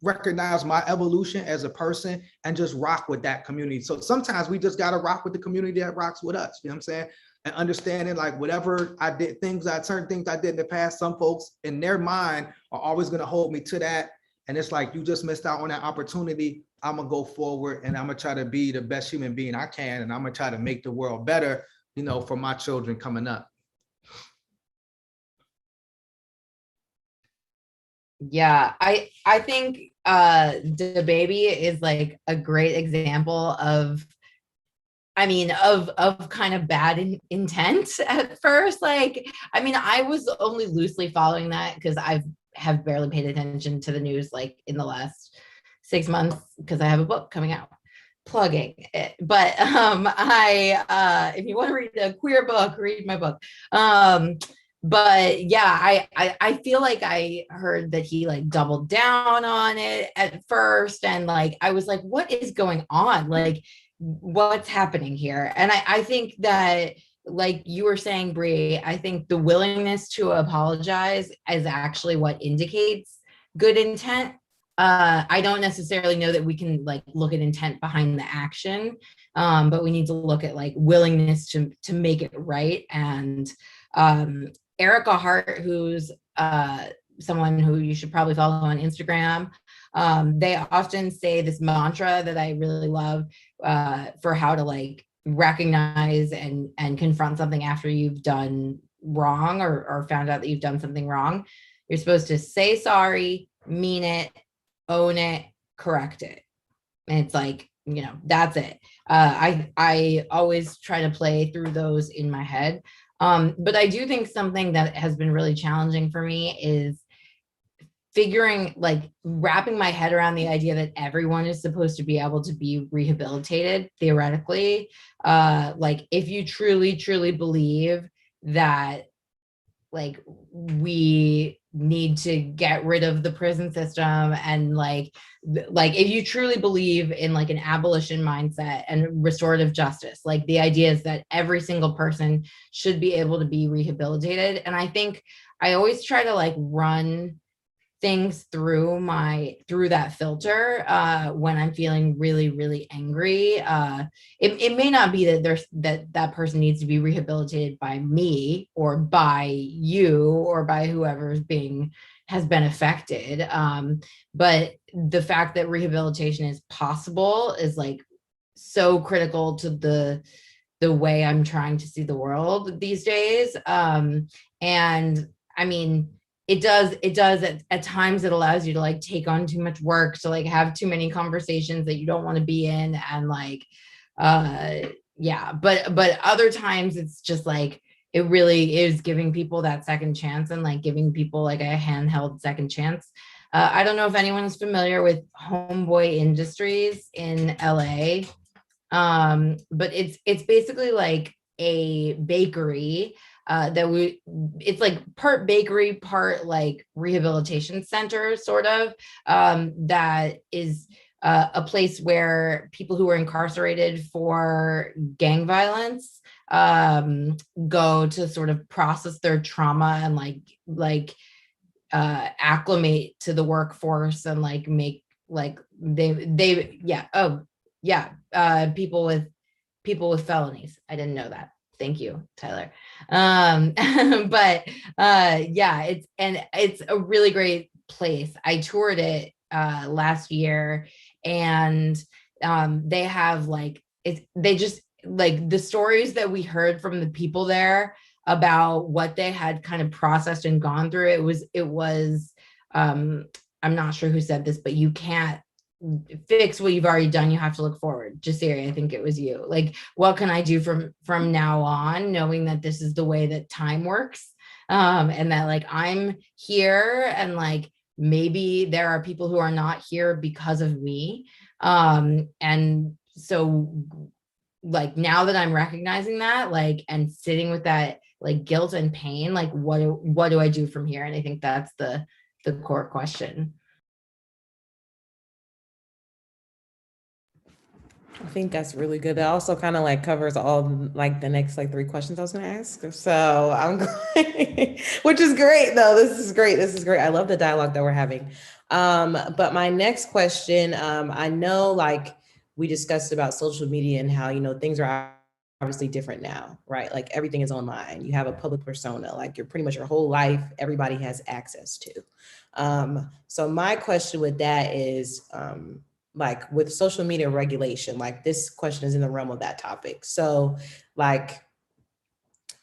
recognize my evolution as a person and just rock with that community. So sometimes we just gotta rock with the community that rocks with us. You know what I'm saying? And understanding, like, whatever I did, certain things I did in the past, some folks in their mind are always going to hold me to that. And it's like, you just missed out on that opportunity. I'm going to go forward and I'm going to try to be the best human being I can. And I'm going to try to make the world better, you know, for my children coming up. Yeah, I think DaBaby is like a great example of, I mean, of kind of bad intent at first. Like, I mean, I was only loosely following that because have barely paid attention to the news like in the last 6 months, because I have a book coming out, plugging it. But if you want to read a queer book, read my book. But yeah, I feel like I heard that he like doubled down on it at first, and like I was like, what is going on? Like, what's happening here? And I think that, like you were saying, Bre, I think the willingness to apologize is actually what indicates good intent. I don't necessarily know that we can like look at intent behind the action, but we need to look at like willingness to make it right. And Erica Hart, who's someone who you should probably follow on Instagram, they often say this mantra that I really love for how to like recognize and confront something after you've done wrong or found out that you've done something wrong. You're supposed to say sorry, mean it, own it, correct it. And it's like, you know, that's it. I always try to play through those in my head. But I do think something that has been really challenging for me is wrapping my head around the idea that everyone is supposed to be able to be rehabilitated theoretically. Like, if you truly, truly believe that like we need to get rid of the prison system, and like if you truly believe in like an abolition mindset and restorative justice, like the idea is that every single person should be able to be rehabilitated. And I think I always try to like run things through that filter when I'm feeling really, really angry. It may not be that that person needs to be rehabilitated by me or by you or by whoever has been affected. But the fact that rehabilitation is possible is like so critical to the way I'm trying to see the world these days. And I mean, it does at times it allows you to like take on too much work, to like have too many conversations that you don't want to be in, and like yeah, but other times it's just like it really is giving people that second chance, and like giving people like a handheld second chance. I don't know if anyone's familiar with Homeboy Industries in LA, but it's basically like a bakery it's like part bakery, part like rehabilitation center, sort of, that is a place where people who are incarcerated for gang violence go to sort of process their trauma and like acclimate to the workforce, and like make like they yeah, oh yeah, people with felonies. I didn't know that. Thank you, Tyler. But yeah, it's a really great place. I toured it last year, and they have like they just like the stories that we heard from the people there about what they had kind of processed and gone through. It was I'm not sure who said this, but you can't fix what you've already done, you have to look forward. Jasiri, I think it was you. Like, what can I do from now on, knowing that this is the way that time works, and that like I'm here, and like maybe there are people who are not here because of me, and so like now that I'm recognizing that, like, and sitting with that like guilt and pain, like what do I do from here? And I think that's the core question. I think that's really good. That also kind of like covers all like the next like 3 questions I was going to ask. So I'm glad, which is great though. This is great. I love the dialogue that we're having. But my next question, I know like we discussed about social media and how, you know, things are obviously different now, right? Like everything is online. You have a public persona, like you're pretty much your whole life, everybody has access to. So my question with that is, like with social media regulation, like this question is in the realm of that topic. So like,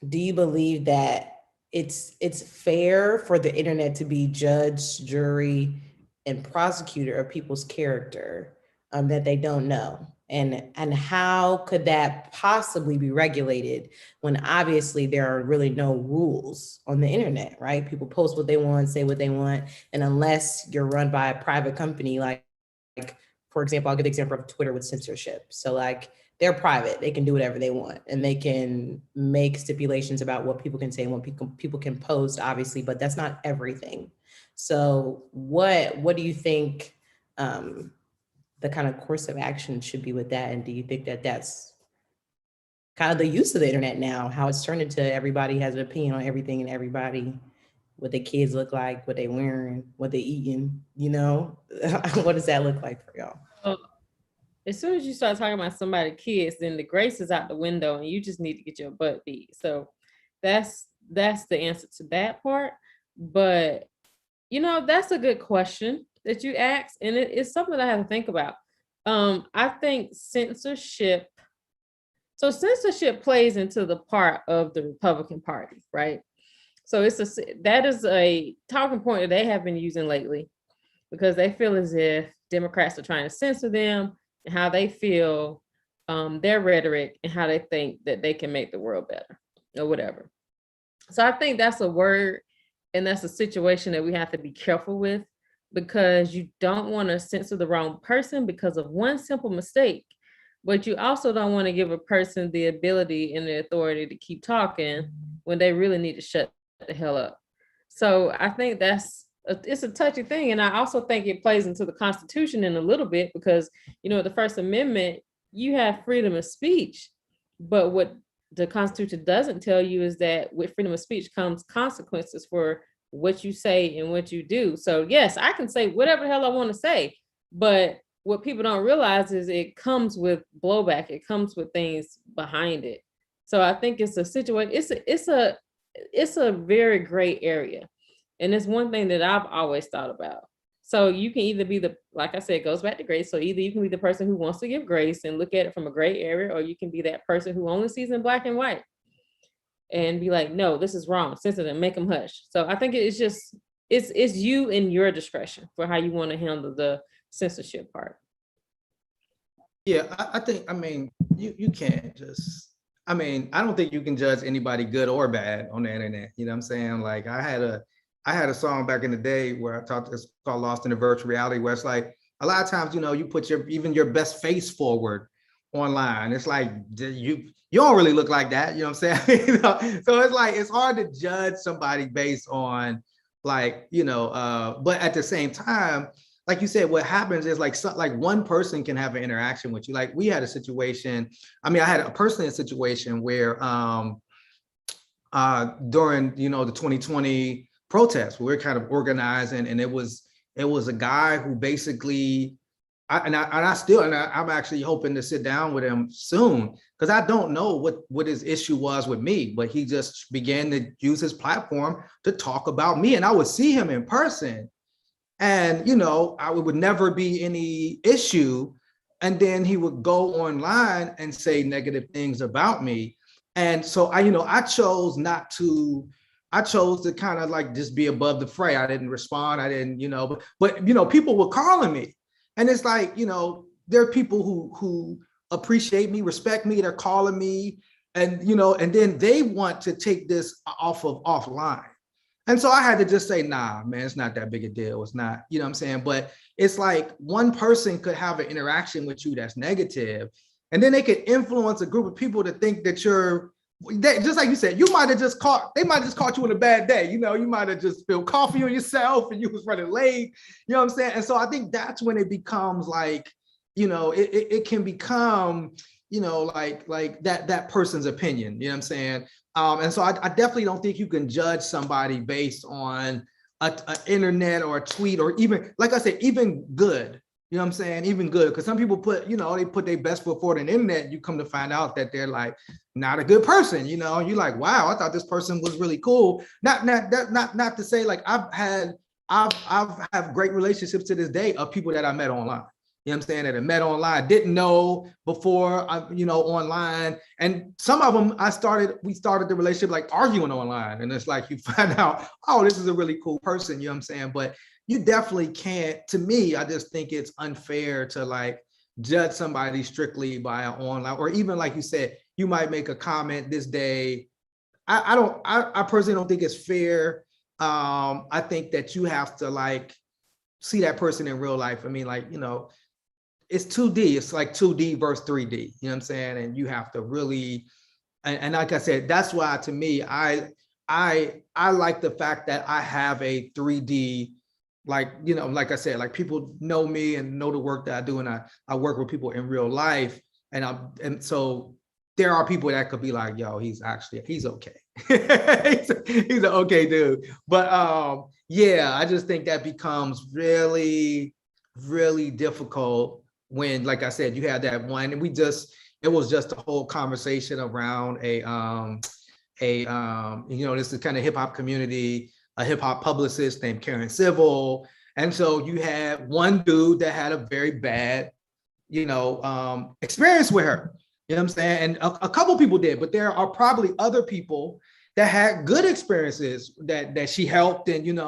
do you believe that it's fair for the internet to be judge, jury, and prosecutor of people's character that they don't know? And how could that possibly be regulated when obviously there are really no rules on the internet, right? People post what they want, say what they want, and unless you're run by a private company, like for example, I'll give the example of Twitter with censorship. So like they're private, they can do whatever they want, and they can make stipulations about what people can say and what people can post, obviously, but that's not everything. So what do you think the kind of course of action should be with that? And do you think that that's kind of the use of the internet now, how it's turned into everybody has an opinion on everything and everybody, what their kids look like, what they wearing, what they eating, you know? What does that look like for y'all? Well, as soon as you start talking about somebody's kids, then the grace is out the window and you just need to get your butt beat. So that's the answer to that part. But, you know, that's a good question that you asked. And it's something I have to think about. I think censorship plays into the part of the Republican Party, right? So that is a talking point that they have been using lately, because they feel as if Democrats are trying to censor them and how they feel, their rhetoric and how they think that they can make the world better or whatever. So I think that's a word, and that's a situation that we have to be careful with, because you don't want to censor the wrong person because of one simple mistake, but you also don't want to give a person the ability and the authority to keep talking when they really need to shut the hell up. So I think it's a touchy thing. And I also think it plays into the Constitution in a little bit because, the First Amendment, you have freedom of speech. But what the Constitution doesn't tell you is that with freedom of speech comes consequences for what you say and what you do. So yes, I can say whatever the hell I want to say, but what people don't realize is it comes with blowback. It comes with things behind it. So I think it's a situation. It's a very gray area. And it's one thing that I've always thought about. So you can either be like I said, it goes back to grace. So either you can be the person who wants to give grace and look at it from a gray area, or you can be that person who only sees in black and white and be like, no, this is wrong, censor them, make them hush. So I think it's you and your discretion for how you want to handle the censorship part. Yeah, I think, you can't just, I don't think you can judge anybody good or bad on the internet. You know what I'm saying? Like I had a song back in the day where I talked, it's called Lost in the Virtual Reality, where it's like, a lot of times, you put even your best face forward online. It's like, you don't really look like that. You know what I'm saying? So it's like, it's hard to judge somebody based on but at the same time, like you said, what happens is like one person can have an interaction with you. Like we had a situation, I had a personal situation where during, the 2020 protests, we were kind of organizing, and it was a guy who basically, I'm actually hoping to sit down with him soon, because I don't know what his issue was with me, but he just began to use his platform to talk about me, and I would see him in person, and it would never be any issue, and then he would go online and say negative things about me, and so I chose to kind of like just be above the fray. I didn't respond. I didn't, but people were calling me. And it's like, there are people who appreciate me, respect me, they're calling me, and and then they want to take this offline. And so I had to just say, nah, man, it's not that big a deal. It's not, what I'm saying? But it's like one person could have an interaction with you that's negative, and then they could influence a group of people to think that just like you said, they might have just caught you on a bad day. You might have just spilled coffee on yourself and you was running late. You know what I'm saying? And so I think that's when it becomes like, it can become, like that person's opinion. You know what I'm saying? And so I definitely don't think you can judge somebody based on an internet or a tweet, or even, like I said, even good. You know what I'm saying? Even good, because some people they put their best foot forward on the internet. You come to find out that they're like not a good person. You're like, wow, I thought this person was really cool. Not to say like I've have great relationships to this day of people that I met online. You know what I'm saying? That I met online, didn't know before, online. And some of them we started the relationship like arguing online. And it's like you find out, oh, this is a really cool person. You know what I'm saying? But you definitely can't, to me, I just think it's unfair to like judge somebody strictly by an online, or even like you said, you might make a comment this day. I personally don't think it's fair. I think that you have to like see that person in real life. It's 2D. It's like 2D versus 3D. You know what I'm saying? And you have to really, and like I said, that's why to me, I like the fact that I have a 3D, like I said, like people know me and know the work that I do, and I work with people in real life, and so there are people that could be like, yo, he's okay. he's an okay dude. But yeah, I just think that becomes really, really difficult when, like I said, you had that one, and it was just a whole conversation around this is kind of hip hop community, a hip hop publicist named Karen Civil. And so you had one dude that had a very bad, experience with her. You know what I'm saying? And a couple people did, but there are probably other people that had good experiences that she helped and,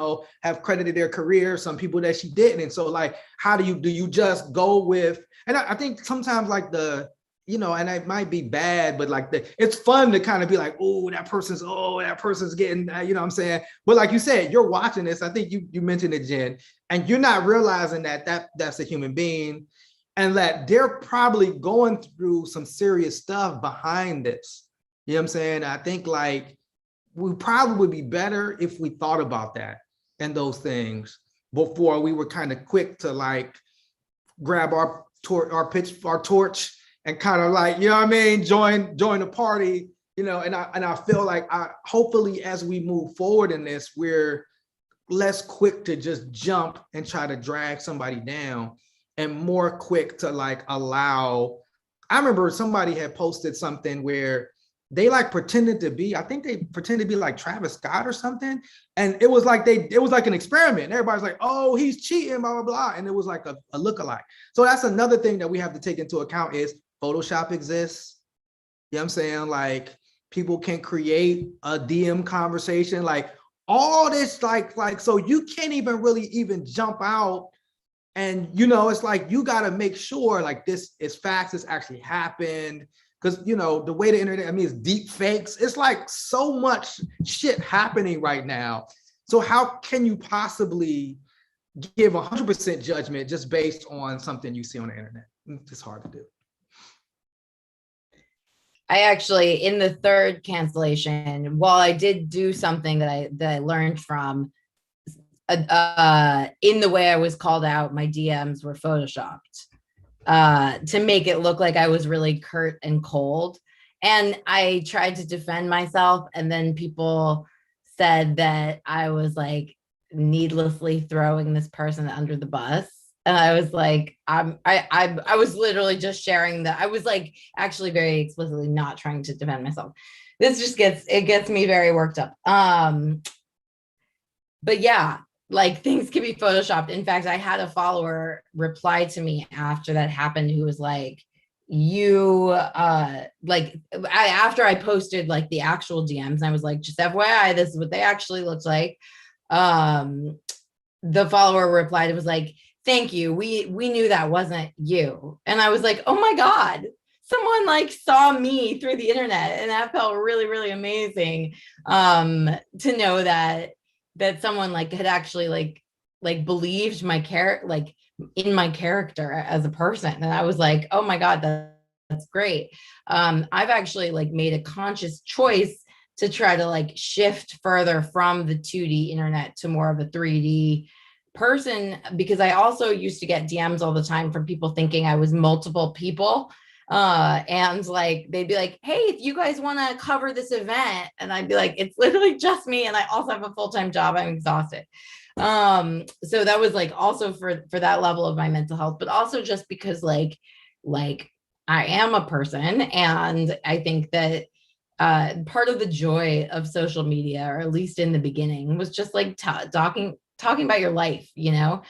have credited their career, some people that she didn't. And so like, how do you just go with, and I think sometimes like and it might be bad, but like it's fun to kind of be like, that person's getting, you know what I'm saying? But like you said, you're watching this, I think you mentioned it, Jen, and you're not realizing that's a human being, and that they're probably going through some serious stuff behind this. You know what I'm saying? I think like we probably would be better if we thought about that and those things before we were kind of quick to like grab our torch and kind of like, you know what I mean, join the party, you know. And I feel like hopefully as we move forward in this, we're less quick to just jump and try to drag somebody down and more quick to like allow. I remember somebody had posted something where they like pretended to be, I think they pretended to be like Travis Scott or something. And it was like an experiment. Everybody's like, oh, he's cheating, blah, blah, blah. And it was like a lookalike. So that's another thing that we have to take into account is Photoshop exists. You know what I'm saying? Like people can create a DM conversation, like all this, like, so you can't even really even jump out. And, you know, it's like, you got to make sure like this is facts, this actually happened. Because, you know, the way the internet, I mean, it's deep fakes. It's like so much shit happening right now. So how can you possibly give 100% judgment just based on something you see on the internet? It's hard to do. I actually, in the third cancellation, while I did do something that I learned from, in the way I was called out, my DMs were photoshopped. To make it look like I was really curt and cold. And I tried to defend myself. And then people said that I was like needlessly throwing this person under the bus. And I was like, I was literally just sharing that. I was like actually very explicitly not trying to defend myself. This just gets me very worked up. But yeah, like things can be photoshopped. In fact, I had a follower reply to me after that happened who was like, after I posted like the actual DMs, and I was like, just FYI, this is what they actually looked like. The follower replied, it was like, thank you. We knew that wasn't you. And I was like, oh my God, someone like saw me through the internet. And that felt really, really amazing to know that someone like had actually like believed my character, like in my character as a person. And I was like, oh my God, that's great. I've actually like made a conscious choice to try to like shift further from the 2D internet to more of a 3D person, because I also used to get DMs all the time from people thinking I was multiple people. And like they'd be like, hey, if you guys want to cover this event, and I'd be like, it's literally just me, and I also have a full-time job, I'm exhausted. So that was like also for that level of my mental health, but also just because like I am a person, and I think that part of the joy of social media, or at least in the beginning, was just like talking about your life, you know.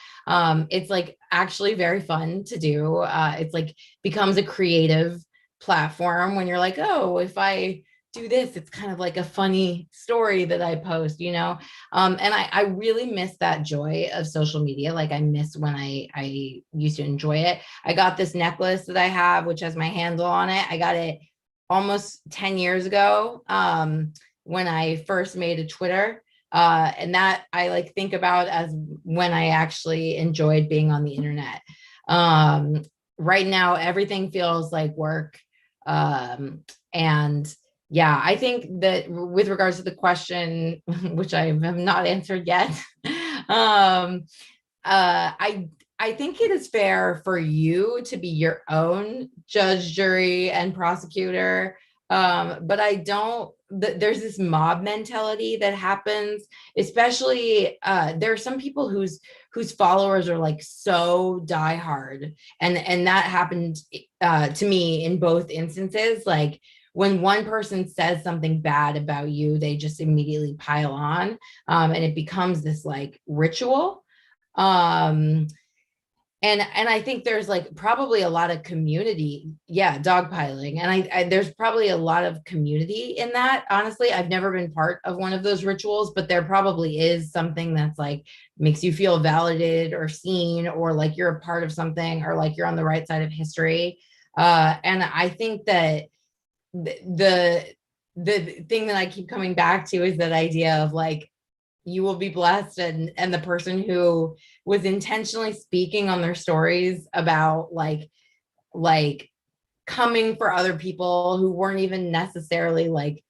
It's like actually very fun to do. It's like becomes a creative platform when you're like, oh, if I do this, it's kind of like a funny story that I post, you know. And I really miss that joy of social media. Like I miss when I used to enjoy it. I got this necklace that I have, which has my handle on it. I got it almost 10 years ago when I first made a Twitter. And that I like think about as when I actually enjoyed being on the internet. Right now, everything feels like work. And yeah, I think that with regards to the question, which I have not answered yet, I think it is fair for you to be your own judge, jury, and prosecutor. But I don't, there's this mob mentality that happens, especially there are some people whose followers are like so diehard. And that happened to me in both instances. Like when one person says something bad about you, they just immediately pile on, and it becomes this like ritual. And I think there's like probably a lot of community, dogpiling. And I there's probably a lot of community in that. Honestly, I've never been part of one of those rituals, but there probably is something that's like makes you feel validated or seen, or like you're a part of something, or like you're on the right side of history. And I think that the thing that I keep coming back to is that idea of like, you will be blessed, and the person who was intentionally speaking on their stories about like coming for other people who weren't even necessarily like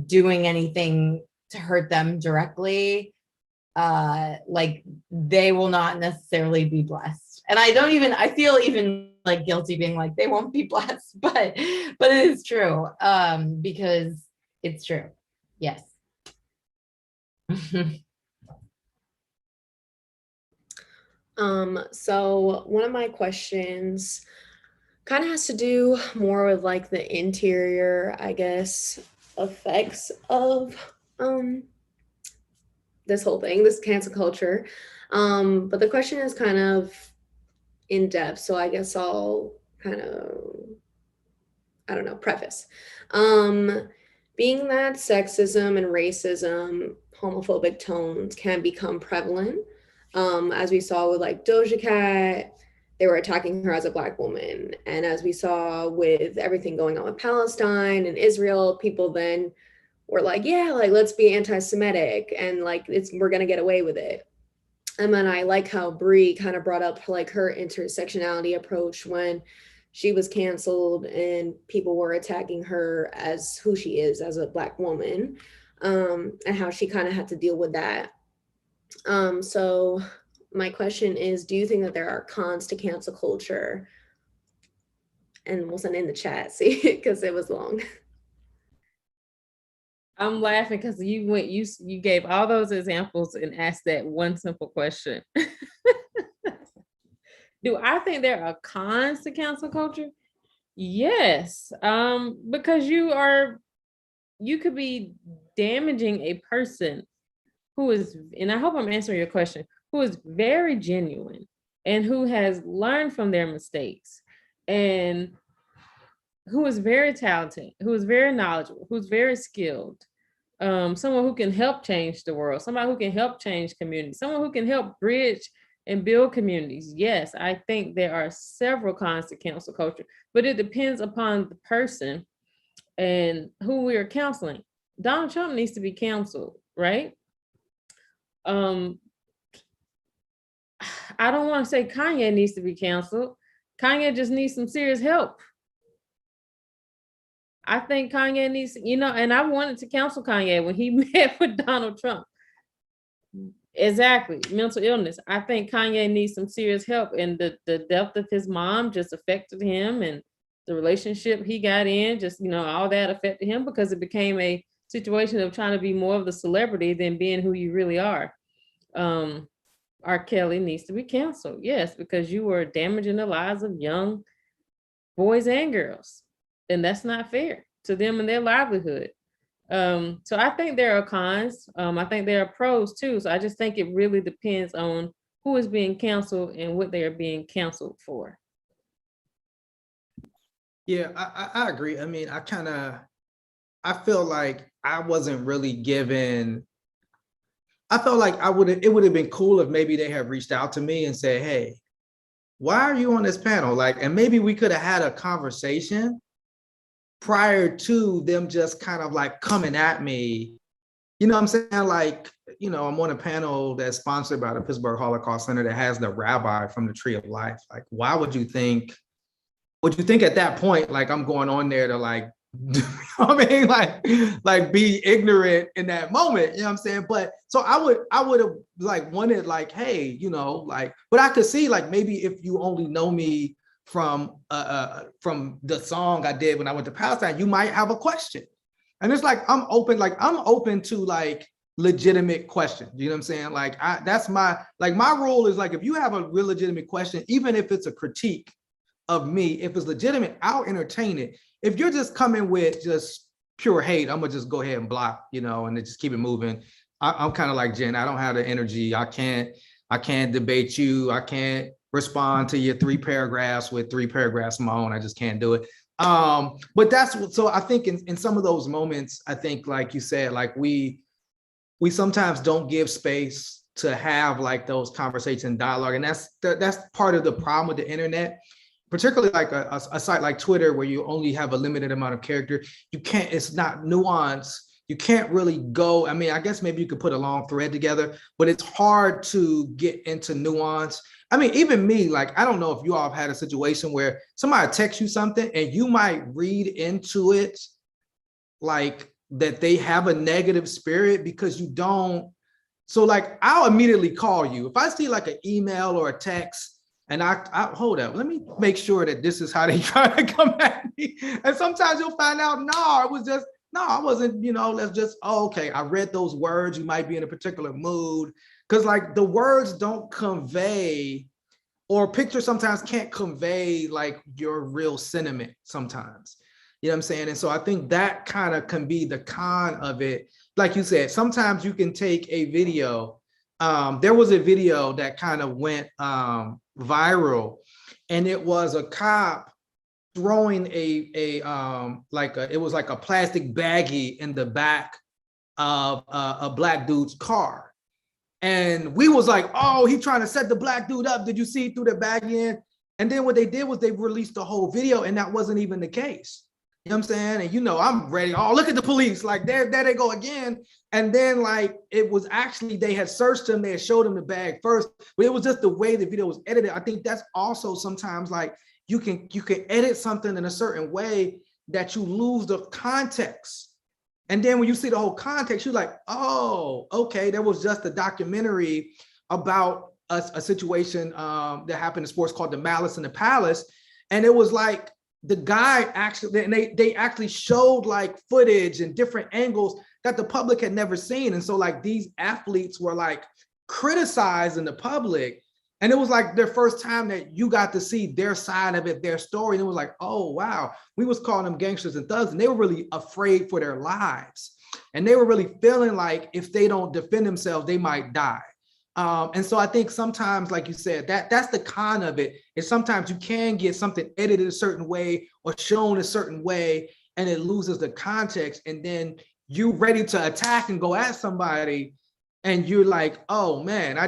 doing anything to hurt them directly, like they will not necessarily be blessed. And I feel even like guilty being like they won't be blessed, but it is true, because it's true. Yes. So one of my questions kind of has to do more with like the interior, I guess, effects of this whole thing, this cancel culture. But the question is kind of in depth, so I guess I'll kind of, I don't know, preface. Being that sexism and racism, homophobic tones can become prevalent, as we saw with like Doja Cat, they were attacking her as a Black woman. And as we saw with everything going on with Palestine and Israel, people then were like, yeah, like let's be anti-Semitic and like we're gonna get away with it. And then I like how Bre kind of brought up like her intersectionality approach when she was canceled and people were attacking her as who she is as a Black woman, and how she kind of had to deal with that. So my question is, do you think that there are cons to cancel culture? And we'll send in the chat, see, because it was long. I'm laughing because you gave all those examples and asked that one simple question. Do I think there are cons to cancel culture? Yes, because you could be damaging a person who is, and I hope I'm answering your question, who is very genuine and who has learned from their mistakes and who is very talented, who is very knowledgeable, who's very skilled, someone who can help change the world, somebody who can help change communities, someone who can help bridge and build communities. Yes, I think there are several cons to cancel culture, but it depends upon the person and who we are counseling. Donald Trump needs to be canceled, right? I don't want to say Kanye needs to be canceled. Kanye just needs some serious help. I think Kanye needs, and I wanted to cancel Kanye when he met with Donald Trump. Exactly, mental illness. I think Kanye needs some serious help, and the death of his mom just affected him, and the relationship he got in, just, all that affected him because it became a situation of trying to be more of the celebrity than being who you really are. R. Kelly needs to be canceled, yes, because you were damaging the lives of young boys and girls, and that's not fair to them and their livelihood. So I think there are cons. I think there are pros too. So I just think it really depends on who is being canceled and what they are being canceled for. Yeah, I agree. I mean, I feel like I wasn't really given, I felt like it would have been cool if maybe they had reached out to me and said, hey, why are you on this panel? Like, and maybe we could have had a conversation prior to them just kind of like coming at me. You know what I'm saying? Like, I'm on a panel that's sponsored by the Pittsburgh Holocaust Center that has the rabbi from the Tree of Life. Like, why would you think at that point, like I'm going on there to like, like be ignorant in that moment, you know what I'm saying? But so I would have like wanted like, hey, but I could see like maybe if you only know me from the song I did when I went to Palestine, you might have a question. And it's like, I'm open to like legitimate questions. You know what I'm saying? Like that's my rule is like, if you have a real legitimate question, even if it's a critique of me, if it's legitimate, I'll entertain it. If you're just coming with just pure hate, I'm gonna just go ahead and block, and then just keep it moving. I'm kind of like Jen, I don't have the energy. I can't debate you. I can't respond to your 3 paragraphs with 3 paragraphs of my own. I just can't do it. But so I think in some of those moments, I think like you said, like we sometimes don't give space to have like those conversations and dialogue. And that's part of the problem with the internet, particularly like a site like Twitter where you only have a limited amount of character. It's not nuanced. You can't really go, I mean, I guess maybe you could put a long thread together, but it's hard to get into nuance. I mean, even me, like, I don't know if you all have had a situation where somebody texts you something and you might read into it like that they have a negative spirit because you don't. So like, I'll immediately call you. If I see like an email or a text and I hold up, let me make sure that this is how they try to come at me. And sometimes you'll find out, no, it was just, no, I wasn't, let's just, oh, okay, I read those words. You might be in a particular mood. Because like the words don't convey, or picture sometimes can't convey like your real sentiment sometimes. You know what I'm saying? And so I think that kind of can be the con of it. Like you said, sometimes you can take a video. There was a video that kind of went viral, and it was a cop throwing it was like a plastic baggie in the back of a black dude's car. And we was like, oh, he trying to set the black dude up. Did you see through the baggie in? And then what they did was they released the whole video, and that wasn't even the case. You know what I'm saying? And I'm ready. Oh, look at the police. Like there they go again. And then like it was actually, they had searched him, they had showed him the bag first, but it was just the way the video was edited. I think that's also sometimes like you can edit something in a certain way that you lose the context. And then when you see the whole context, you're like, oh, okay, there was just a documentary about a situation that happened in sports called The Malice in the Palace. And it was like, the guy actually, and they actually showed like footage and different angles that the public had never seen. And so like these athletes were like criticized in the public. And it was like their first time that you got to see their side of it, their story. And it was like, oh, wow, we was calling them gangsters and thugs. And they were really afraid for their lives. And they were really feeling like if they don't defend themselves, they might die. And so I think sometimes, like you said, that's the con of it, is sometimes you can get something edited a certain way or shown a certain way, and it loses the context. And then you ready to attack and go at somebody, and you're like, oh man,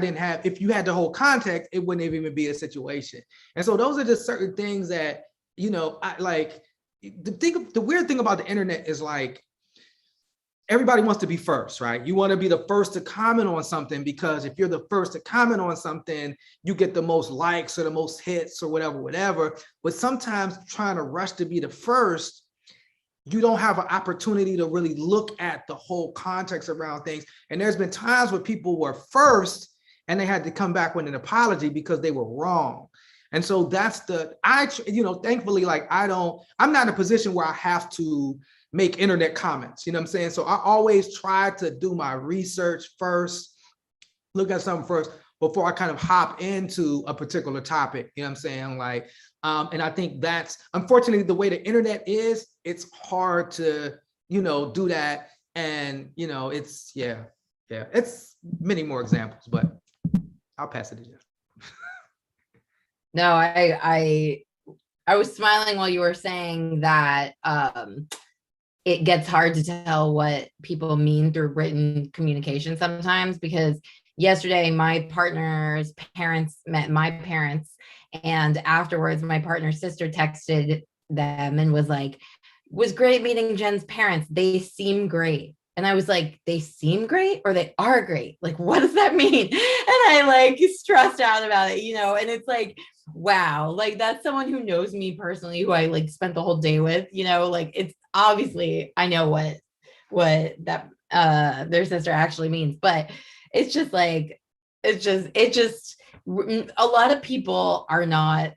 if you had the whole context, it wouldn't even be a situation. And so those are just certain things that, I like. The weird thing about the internet is like, everybody wants to be first, right? You want to be the first to comment on something, because if you're the first to comment on something, you get the most likes or the most hits or whatever. But sometimes trying to rush to be the first, you don't have an opportunity to really look at the whole context around things. And there's been times where people were first and they had to come back with an apology because they were wrong. And so that's thankfully, like I'm not in a position where I have to make internet comments, you know what I'm saying? So I always try to do my research first, look at something first before I kind of hop into a particular topic, you know what I'm saying? Like, and I think that's, unfortunately, the way the internet is, it's hard to, do that. And, it's, it's many more examples, but I'll pass it to you. No, I was smiling while you were saying that it gets hard to tell what people mean through written communication sometimes, because yesterday my partner's parents met my parents, and afterwards my partner's sister texted them and was like, was great meeting Jen's parents. They seem great. And I was like, they seem great or they are great? Like, what does that mean? And I like stressed out about it, and it's like, wow, like that's someone who knows me personally, who I like spent the whole day with, like it's obviously I know what that their sister actually means, but it's just like, it just a lot of people are not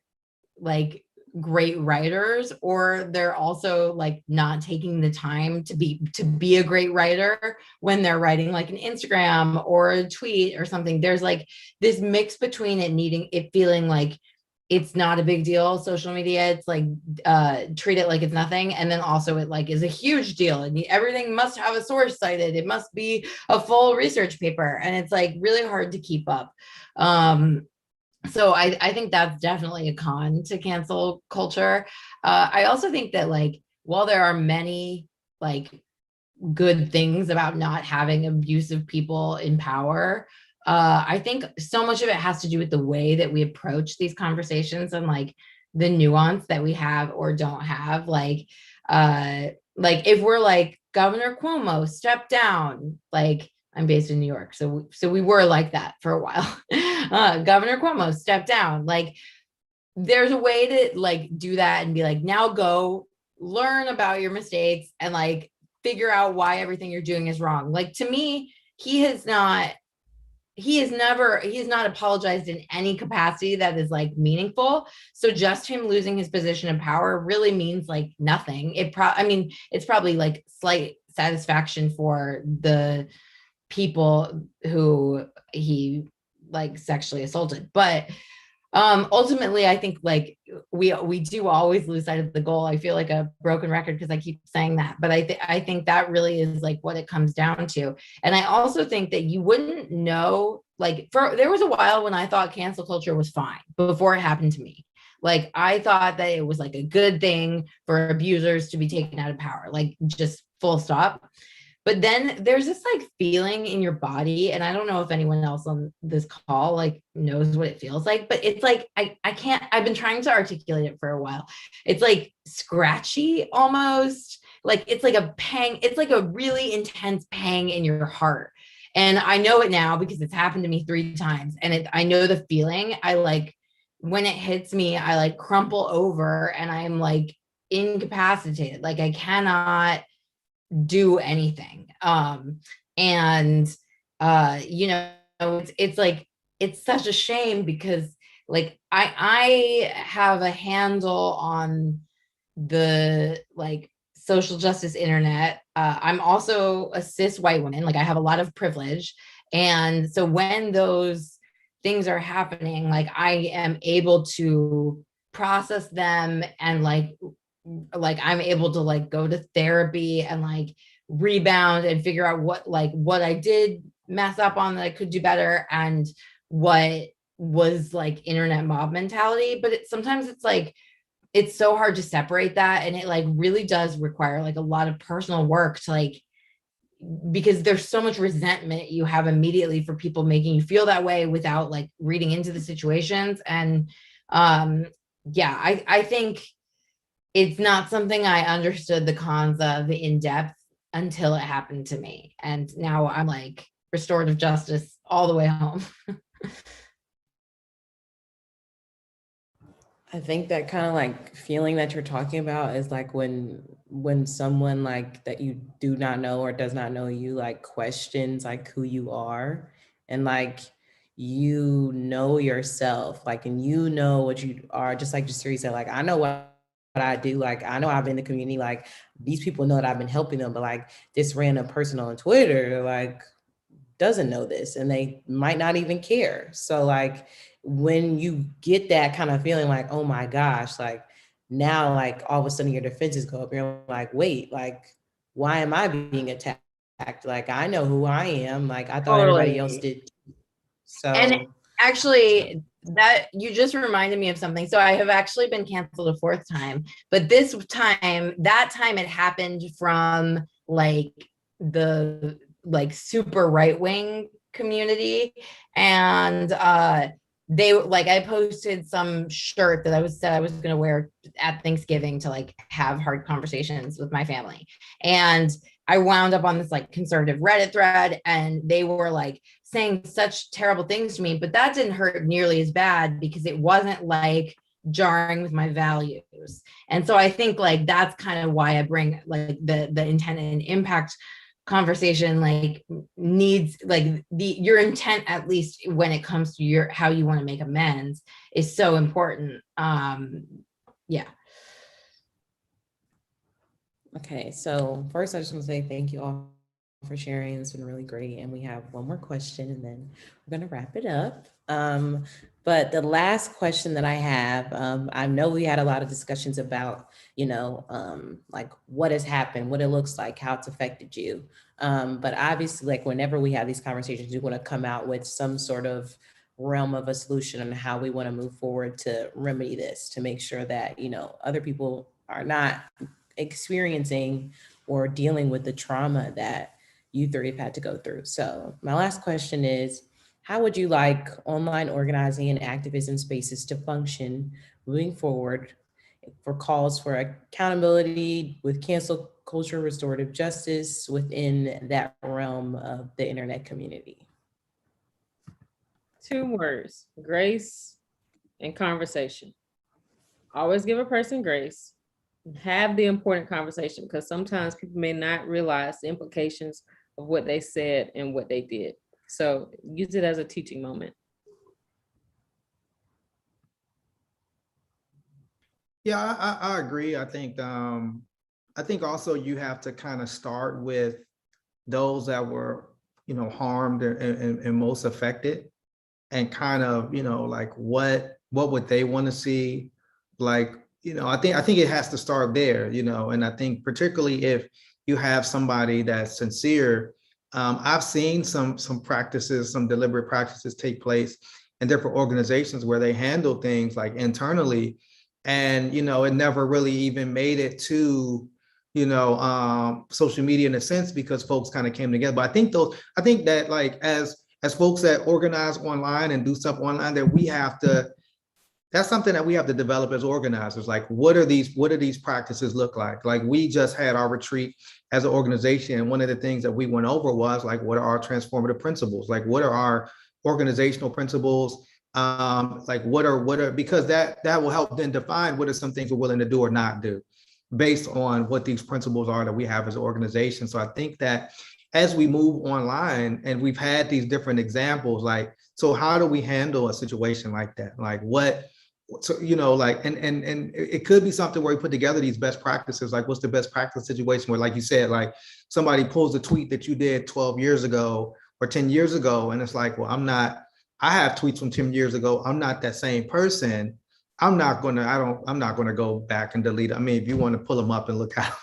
like great writers, or they're also like not taking the time to be a great writer when they're writing like an Instagram or a tweet or something. There's like this mix between it feeling like it's not a big deal, social media, it's like treat it like it's nothing, and then also it like is a huge deal, and everything must have a source cited, it must be a full research paper, and it's like really hard to keep up. So I think that's definitely a con to cancel culture. I also think that like, while there are many like good things about not having abusive people in power, I think so much of it has to do with the way that we approach these conversations and like the nuance that we have or don't have. Like if we're like, Governor Cuomo, step down, like, I'm based in New York, so we were like that for a while. Governor Cuomo, step down. Like, there's a way to like do that and be like, now go learn about your mistakes and like figure out why everything you're doing is wrong. Like, to me, he has not apologized in any capacity that is like meaningful. So just him losing his position of power really means like nothing. It's probably like slight satisfaction for the people who he like sexually assaulted, but ultimately I think like we do always lose sight of the goal. I feel like a broken record because I keep saying that, but I think that really is like what it comes down to. And I also think that you wouldn't know, like, there was a while when I thought cancel culture was fine before it happened to me. Like, I thought that it was like a good thing for abusers to be taken out of power, like just full stop. But then there's this like feeling in your body, and I don't know if anyone else on this call like knows what it feels like, but it's like I can't, I've been trying to articulate it for a while. It's like scratchy almost, like it's like a pang, it's like a really intense pang in your heart. And I know it now because it's happened to me 3 times, and I know the feeling. I like, when it hits me, I like crumple over and I'm like incapacitated, like I cannot do anything. You know, it's like, it's such a shame because like I have a handle on the like social justice internet. I'm also a cis white woman, like I have a lot of privilege. And so when those things are happening, like I am able to process them, and like I'm able to like go to therapy and like rebound and figure out what I did mess up on that I could do better, and what was like internet mob mentality. But sometimes it's like, it's so hard to separate that, and it like really does require like a lot of personal work to like, because there's so much resentment you have immediately for people making you feel that way without like reading into the situations. And I think it's not something I understood the cons of in depth until it happened to me. And now I'm like restorative justice all the way home. I think that kind of like feeling that you're talking about is like when someone like that you do not know or does not know you like questions like who you are, and like you know yourself, like, and you know what you are, just like Jasiri said, like I know what I do, like I know I've been in the community, like these people know that I've been helping them, but like this random person on Twitter like doesn't know this, and they might not even care. So like when you get that kind of feeling like, oh my gosh, like now like all of a sudden your defenses go up, you're like, wait, like why am I being attacked? Like I know who I am, like I thought everybody else did. So, and actually, that you just reminded me of something. So I have actually been canceled a 4th time, but that time it happened from like the like super right-wing community. And they like, I posted some shirt that I said I was going to wear at Thanksgiving to like have hard conversations with my family. And I wound up on this like conservative Reddit thread, and they were like saying such terrible things to me, but that didn't hurt nearly as bad because it wasn't like jarring with my values. And so I think like that's kind of why I bring like the intent and impact conversation, like needs like your intent, at least when it comes to your how you want to make amends, is so important. Yeah. okay, so first I just want to say thank you all for sharing. It's been really great. And we have one more question and then we're going to wrap it up. But the last question that I have, I know we had a lot of discussions about, you know, like what has happened, what it looks like, how it's affected you. But obviously, like whenever we have these conversations, we want to come out with some sort of realm of a solution on how we want to move forward to remedy this, to make sure that, you know, other people are not experiencing or dealing with the trauma that you 3 have had to go through. So my last question is, how would you like online organizing and activism spaces to function moving forward for calls for accountability with cancel culture, restorative justice within that realm of the internet community? 2 words: grace and conversation. Always give a person grace have the important conversation, because sometimes people may not realize the implications of what they said and what they did. So use it as a teaching moment. Yeah, I agree. I think also you have to kind of start with those that were, harmed and most affected, and kind of, like what would they want to see? Like, I think it has to start there, and I think particularly if you have somebody that's sincere. I've seen some practices, some deliberate practices take place in different organizations where they handle things like internally, and it never really even made it to social media in a sense, because folks kind of came together. But I think that, like, as folks that organize online and do stuff online, that that's something that we have to develop as organizers. Like, what are these practices look like? Like, we just had our retreat as an organization, and one of the things that we went over was, like, what are our transformative principles? Like, what are our organizational principles? Like, what are, because that will help then define what are some things we're willing to do or not do based on what these principles are that we have as an organization. So I think that as we move online, and we've had these different examples, like, so how do we handle a situation like that? Like, so, like, and it could be something where we put together these best practices. Like, what's the best practice situation where, like you said, like, somebody pulls a tweet that you did 12 years ago or 10 years ago, and it's like, well, I have tweets from 10 years ago. I'm not that same person. I'm not gonna go back and delete it. I mean, if you want to pull them up and look at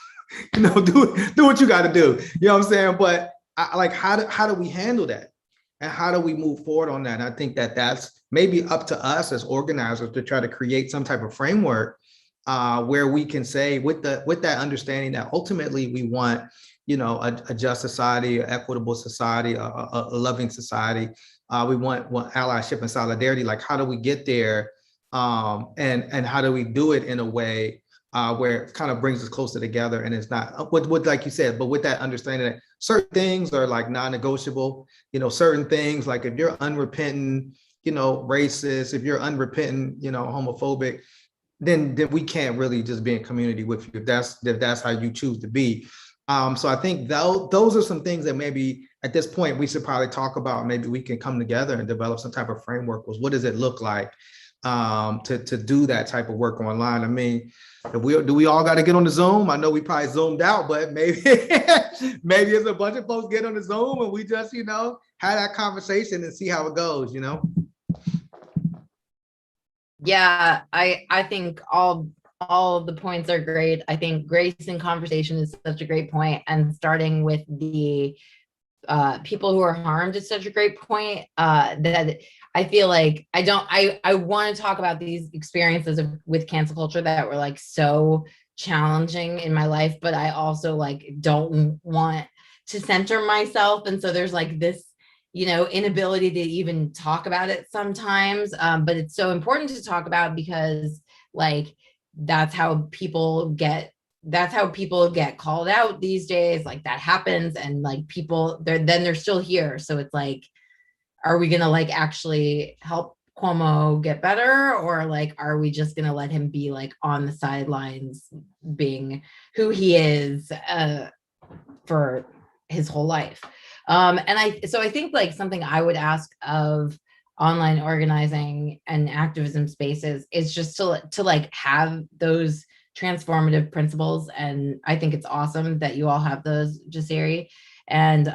them, do what you got to do. You know what I'm saying? But how do we handle that? And how do we move forward on that? And I think that that's maybe up to us as organizers to try to create some type of framework where we can say, with that understanding that ultimately we want, a just society, an equitable society, a loving society. We want allyship and solidarity. Like, how do we get there? And how do we do it in a way where it kind of brings us closer together, and it's not with like you said, but with that understanding that certain things are like non-negotiable. Certain things, like if you're unrepentant, racist, if you're unrepentant, homophobic, then we can't really just be in community with you if that's how you choose to be. So I think those are some things that maybe at this point we should probably talk about. Maybe we can come together and develop some type of framework. What does it look like to do that type of work online? I mean, do we all got to get on the Zoom? I know we probably zoomed out, but maybe maybe it's a bunch of folks get on the Zoom and we just have that conversation and see how it goes. Yeah, I think all the points are great. I think grace in conversation is such a great point, and starting with the people who are harmed is such a great point. That I feel like I want to talk about these experiences with cancel culture that were like so challenging in my life, but I also like don't want to center myself, and so there's like this inability to even talk about it sometimes. But it's so important to talk about, because like that's how people get called out these days. Like, that happens, and like people they're still here. So it's like, are we gonna like actually help Cuomo get better, or like are we just gonna let him be like on the sidelines being who he is for his whole life? And I think like something I would ask of online organizing and activism spaces is just to like have those transformative principles. And I think it's awesome that you all have those, Jasiri. And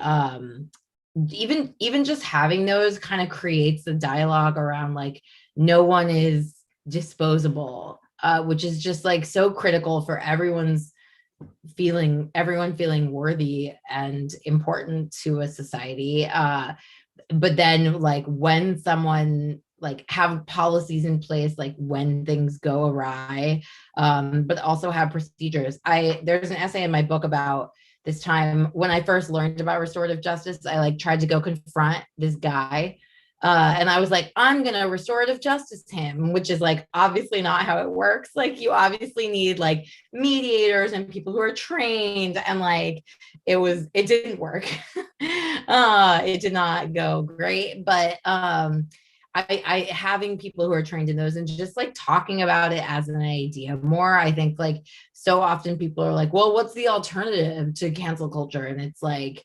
even just having those kind of creates the dialogue around like no one is disposable, which is just like so critical for everyone feeling worthy and important to a society. But then like when someone like have policies in place, like when things go awry, but also have procedures. There's an essay in my book about this time when I first learned about restorative justice. I like tried to go confront this guy. And I was like, I'm going to restorative justice him, which is like, obviously not how it works. Like, you obviously need like mediators and people who are trained. And like, it didn't work. It did not go great. But I having people who are trained in those and just like talking about it as an idea more. I think like so often people are like, well, what's the alternative to cancel culture? And it's like,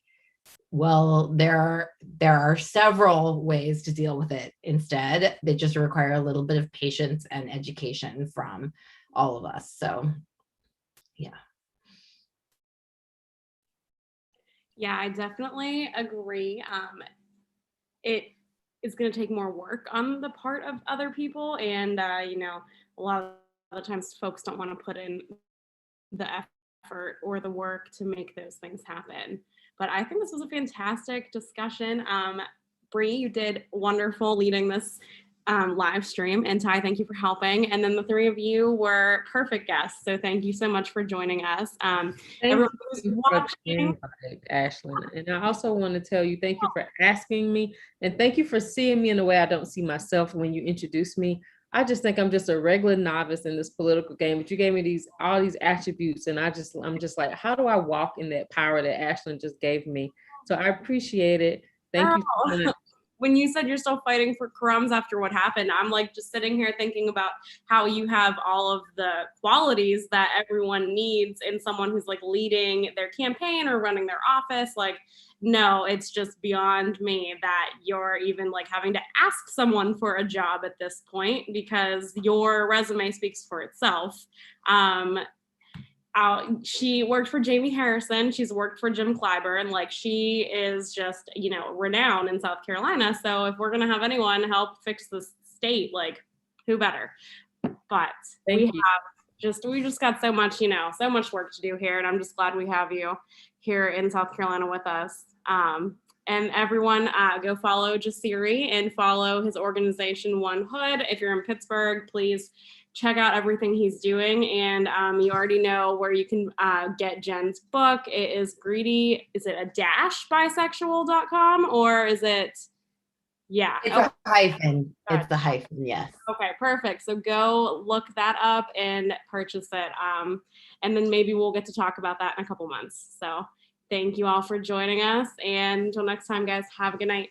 well, there are several ways to deal with it instead. They just require a little bit of patience and education from all of us. So yeah. Yeah, I definitely agree. It is going to take more work on the part of other people. And, you know, a lot of the times folks don't want to put in the effort or the work to make those things happen. But I think this was a fantastic discussion. Bre, you did wonderful leading this live stream. And Ty, thank you for helping. And then the three of you were perfect guests. So thank you so much for joining us. Everyone who's watching, Ashlyn. And I also want to tell you, thank you for asking me, and thank you for seeing me in a way I don't see myself when you introduce me. I just think I'm just a regular novice in this political game, but you gave me all these attributes, and I'm just like, how do I walk in that power that Ashlyn just gave me? So I appreciate it. Thank you so much. When you said you're still fighting for crumbs after what happened, I'm like just sitting here thinking about how you have all of the qualities that everyone needs in someone who's like leading their campaign or running their office. Like, no, it's just beyond me that you're even like having to ask someone for a job at this point, because your resume speaks for itself. She worked for Jemmye Harrison. She's worked for Jim Clyburn. Like, she is just, you know, renowned in South Carolina. So if we're going to have anyone help fix the state, like, who better? But we just got so much, you know, so much work to do here. And I'm just glad we have you here in South Carolina with us. And everyone, go follow Jasiri and follow his organization, One Hood. If you're in Pittsburgh, please check out everything he's doing. And you already know where you can get Jen's book. It is Greedy. Is it a -bisexual.com or is it? Yeah. It's a hyphen. It's the hyphen, yes. Okay, perfect. So go look that up and purchase it. And then maybe we'll get to talk about that in a couple months. So thank you all for joining us. And until next time, guys, have a good night.